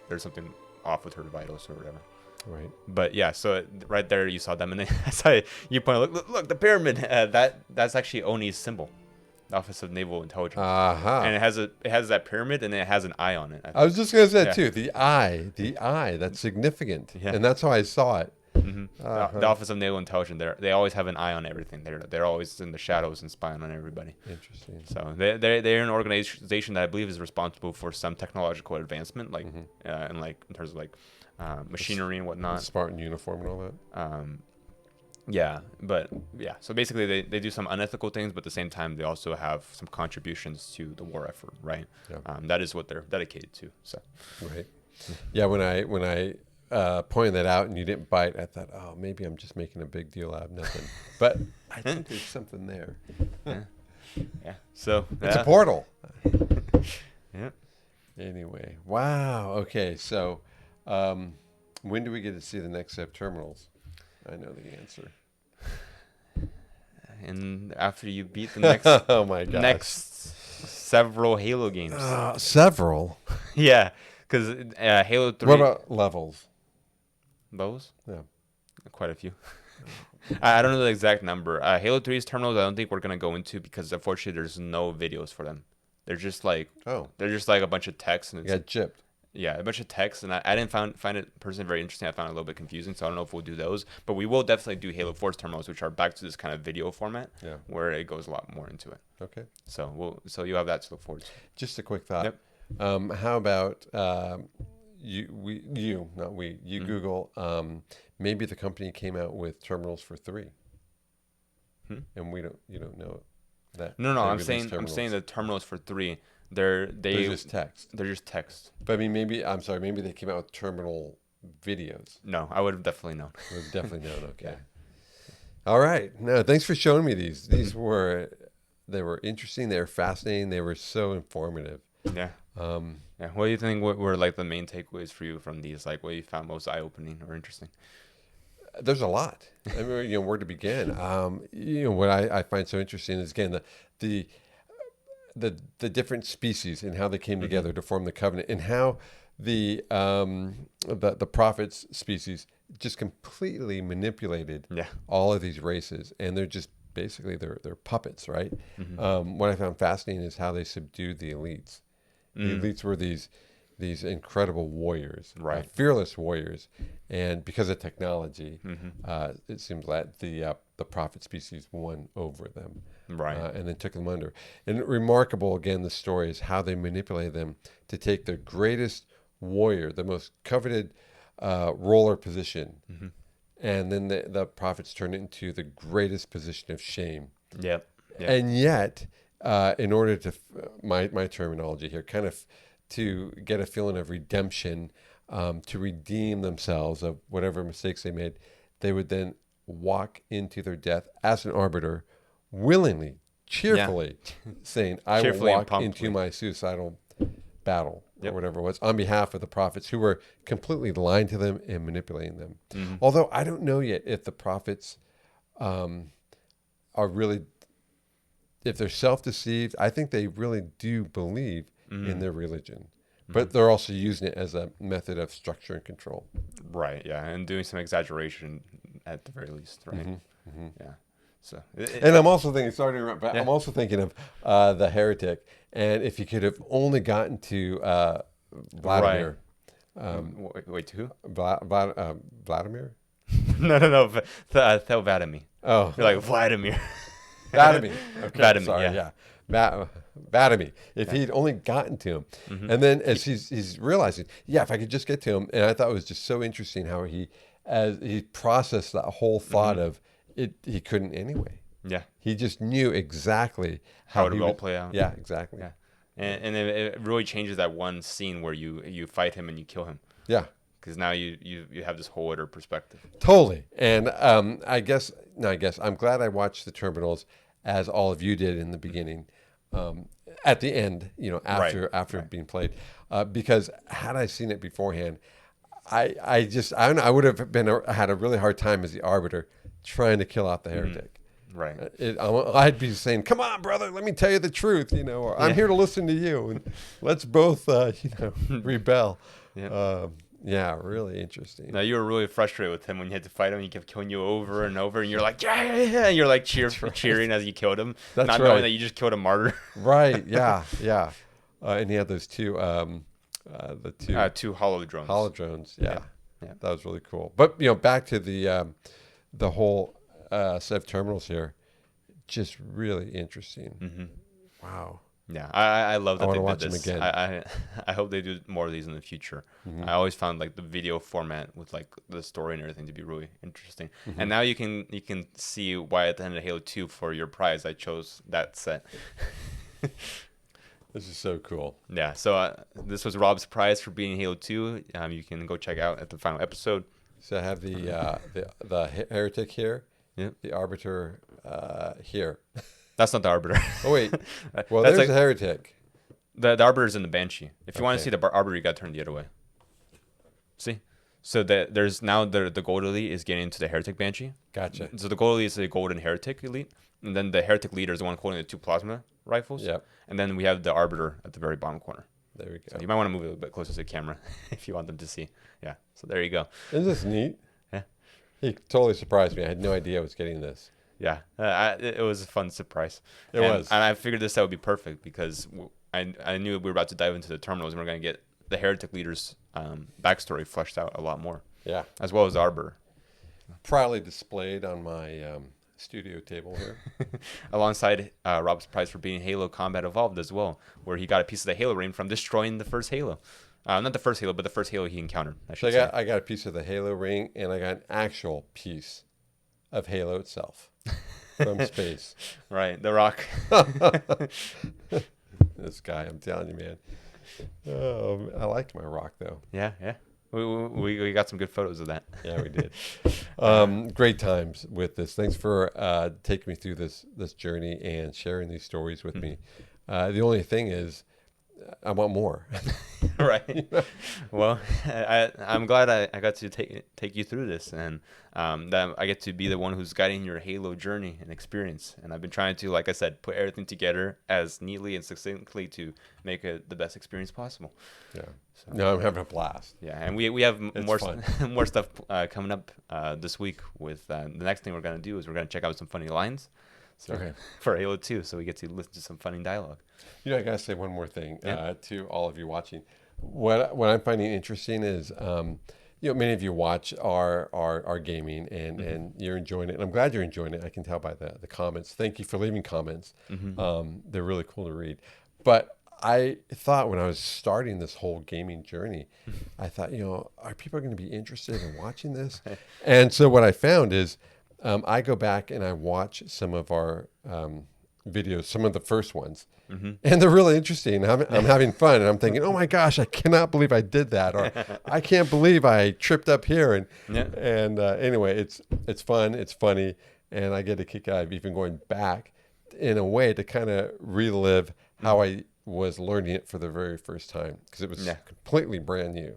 there's something off with her vitals or whatever. Right. But yeah, so right there you saw them, and then I saw you point, look, the pyramid. That's actually Oni's symbol, the Office of Naval Intelligence. And it has that pyramid, and it has an eye on it. I was just gonna say too, the eye, that's significant, and that's how I saw it. The Office of Naval Intelligence, they always have an eye on everything. They're always in the shadows and spying on everybody. Interesting. So they're an organization that I believe is responsible for some technological advancement, like and like in terms of like machinery and whatnot. The Spartan uniform and all that. So basically they do some unethical things, but at the same time they also have some contributions to the war effort, right? Yeah. That is what they're dedicated to. So. Right. Yeah. When I pointed that out and you didn't bite, I thought, oh, maybe I'm just making a big deal out of nothing. But I think there's something there. Yeah. So it's a portal. Yeah. Anyway, wow. Okay, so when do we get to see the next set of terminals? I know the answer. And after you beat the next, oh my gosh, next several Halo games. Several. Yeah, because Halo 3. What about levels? Levels? Yeah, quite a few. I don't know the exact number. Halo 3's terminals, I don't think we're gonna go into because unfortunately there's no videos for them. They're just like a bunch of text and it's gypped. Yeah, a bunch of text, and I didn't find it personally very interesting. I found it a little bit confusing, so I don't know if we'll do those. But we will definitely do Halo 4's terminals, which are back to this kind of video format, where it goes a lot more into it. Okay. So you have that to look forward to. Just a quick thought. Yep. How about you Google, maybe the company came out with terminals for 3, and you don't know that. No. I'm saying the terminals for 3. They're just text. They're just text. But I mean, maybe they came out with terminal videos. No, I would have definitely known. Would have definitely known. Okay. All right. No, thanks for showing me these. These were interesting. They were fascinating. They were so informative. Yeah. Yeah. What do you think were like the main takeaways for you from these? Like, what you found most eye-opening or interesting? There's a lot. I mean, where to begin? What I find so interesting is again the different species and how they came together to form the covenant, and how the prophets species just completely manipulated all of these races, and they're just basically they're puppets, right? What I found fascinating is how they subdued the elites. The elites were these incredible warriors, fearless warriors, and because of technology, it seems that the prophet species won over them, and then took them under. And remarkable again, the story is how they manipulated them to take their greatest warrior, the most coveted ruler position, and then the prophets turned it into the greatest position of shame. Yep. And yet, in order to my terminology here, kind of to get a feeling of redemption, to redeem themselves of whatever mistakes they made, they would then walk into their death as an arbiter, willingly, cheerfully, saying, I will walk into my suicidal battle, or whatever it was, on behalf of the prophets who were completely lying to them and manipulating them. Although I don't know yet if the prophets are really, if they're self-deceived. I think they really do believe in their religion, but they're also using it as a method of structure and control. Right. Yeah, and doing some exaggeration at the very least. Right. Yeah. So. And I'm also thinking. Sorry to interrupt, but I'm also thinking of the heretic, and if you could have only gotten to Vladimir. Wait, to who? Vladimir? No. Tell Vladimir. Oh, you're like Vladimir. Vladimir. Okay. Vladimir. Sorry. Yeah. Vladimir. If he'd only gotten to him, and then as he's realizing, if I could just get to him, and I thought it was just so interesting how he processed that whole thought of it. He couldn't anyway. Yeah. He just knew exactly how it would all play out. Yeah, exactly. Yeah. And it really changes that one scene where you fight him and you kill him. Yeah. Because now you have this whole other perspective. Totally. And I guess I'm glad I watched the terminals as all of you did in the beginning. At the end, after being played, because had I seen it beforehand, I don't know, I would have had a really hard time as the arbiter trying to kill out the heretic. Right. I'd be saying, "Come on, brother, let me tell you the truth," or "I'm here to listen to you, and let's both, rebel." Yeah, really interesting. Now you were really frustrated with him when you had to fight him. He kept killing you over and over, and you're like, yeah, and you're like cheering as you killed him, not knowing that you just killed a martyr. Right? Yeah. And he had those two hollow drones. Hollow drones. Yeah. That was really cool. But back to the whole set of terminals here, just really interesting. Wow. Yeah, I love that I they watch did this. Them again. I hope they do more of these in the future. I always found like the video format with like the story and everything to be really interesting. And now you can see why at the end of Halo 2 for your prize I chose that set. This is so cool. Yeah. So this was Rob's prize for being Halo 2. You can go check out at the final episode. So I have the heretic here. Yep. The arbiter here. That's not the arbiter. Oh wait. Well, that's there's a heretic. The arbiter is in the banshee. If you want to see the arbiter, you got to turn the other way. See? So there's now the gold elite is getting into the heretic banshee. Gotcha. So the gold elite is the golden heretic elite, and then the heretic leader is the one holding the 2 plasma rifles. Yep. And then we have the arbiter at the very bottom corner. There we go. So you might want to move it a little bit closer to the camera if you want them to see. Yeah. So there you go. Isn't this neat? Yeah. He totally surprised me. I had no idea I was getting this. Yeah. It was a fun surprise. It was. And I figured this out would be perfect because I knew we were about to dive into the terminals and we're going to get the heretic leader's backstory fleshed out a lot more. Yeah. As well as the arbiter. Proudly displayed on my studio table here. Alongside Rob's prize for being Halo Combat Evolved as well, where he got a piece of the Halo ring from destroying the first Halo. Not the first Halo, but the first Halo he encountered. I got a piece of the Halo ring, and I got an actual piece of Halo itself from space. Right, the rock. This guy, I'm telling you, man. Oh, I liked my rock, though. Yeah. We got some good photos of that. Yeah, we did. Great times with this. Thanks for taking me through this journey and sharing these stories with me. The only thing is, I want more. Right. Well, I'm glad I got to take you through this, and that I get to be the one who's guiding your Halo journey and experience. And I've been trying to, like I said, put everything together as neatly and succinctly to make it the best experience possible. Yeah. So, no, I'm having a blast. Yeah, and we have more fun. more stuff coming up this week. With the next thing we're gonna do is we're gonna check out some funny lines. So, okay. For Halo 2, so we get to listen to some funny dialogue. You know, I gotta say one more thing to all of you watching. What I'm finding interesting is, many of you watch our gaming and you're enjoying it. And I'm glad you're enjoying it. I can tell by the comments. Thank you for leaving comments. They're really cool to read. But I thought when I was starting this whole gaming journey, I thought, are people going to be interested in watching this? And so what I found is, I go back and I watch some of our videos, some of the first ones, and they're really interesting. I'm having fun, and I'm thinking, oh my gosh, I cannot believe I did that, or I can't believe I tripped up here. And anyway, it's fun, it's funny, and I get a kick out of even going back in a way to kind of relive how I was learning it for the very first time, because it was completely brand new.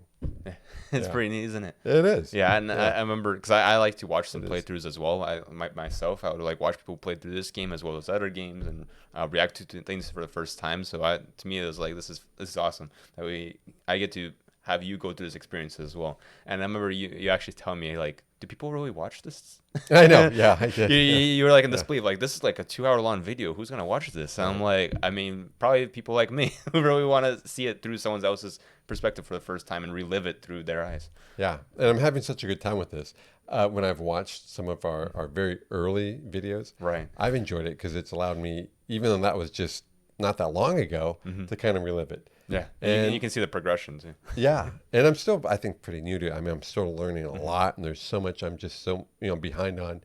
It's pretty neat, isn't it? It is. Yeah, and I remember, because I like to watch some playthroughs as well. Myself, I would like watch people play through this game as well as other games and react to things for the first time. So to me, it was like, this is awesome that I get to have you go through this experience as well. And I remember you actually telling me, like, do people really watch this? I know. Yeah, I did. You were like in disbelief, like, this is like a 2-hour-long video. Who's gonna watch this? And I'm like, I mean, probably people like me who really want to see it through someone else's perspective for the first time and relive it through their eyes. Yeah, and I'm having such a good time with this. When I've watched some of our very early videos, right, I've enjoyed it because it's allowed me, even though that was just not that long ago, to kind of relive it. Yeah, and you can see the progression too. Yeah, and I'm still, I think, pretty new to it. I mean, I'm still learning a lot, and there's so much I'm just so behind on,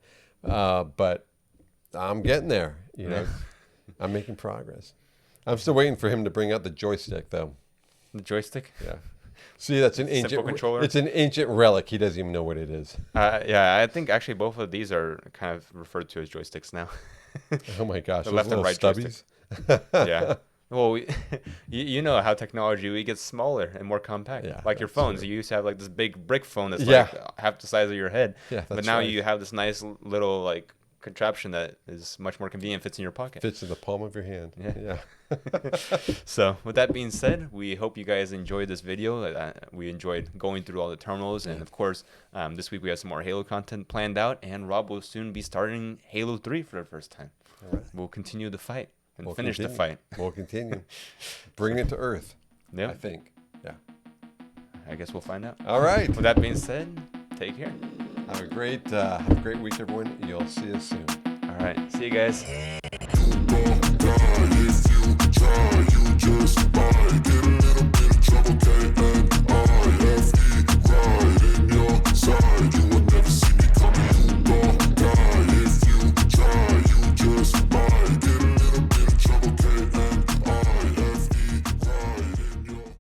but I'm getting there. I'm making progress. I'm still waiting for him to bring out the joystick, though. The joystick? Yeah. See, that's an ancient controller. It's an ancient relic. He doesn't even know what it is. Yeah, I think actually both of these are kind of referred to as joysticks now. Oh my gosh, the left and right stubbies. Yeah. Well, you know how technology gets smaller and more compact. Yeah, like your phones, you used to have like this big brick phone that's like half the size of your head. Yeah, but now you have this nice little like contraption that is much more convenient, fits in your pocket. Fits in the palm of your hand. Yeah. So with that being said, we hope you guys enjoyed this video. We enjoyed going through all the terminals, and of course, this week we have some more Halo content planned out, and Rob will soon be starting Halo 3 for the first time. All right. We'll continue the fight. And finish the fight. We'll continue. Bring it to Earth. Yeah. I think. Yeah. I guess we'll find out. All right. With that being said, take care. Have a great week, everyone. You'll see us soon. All right. See you guys.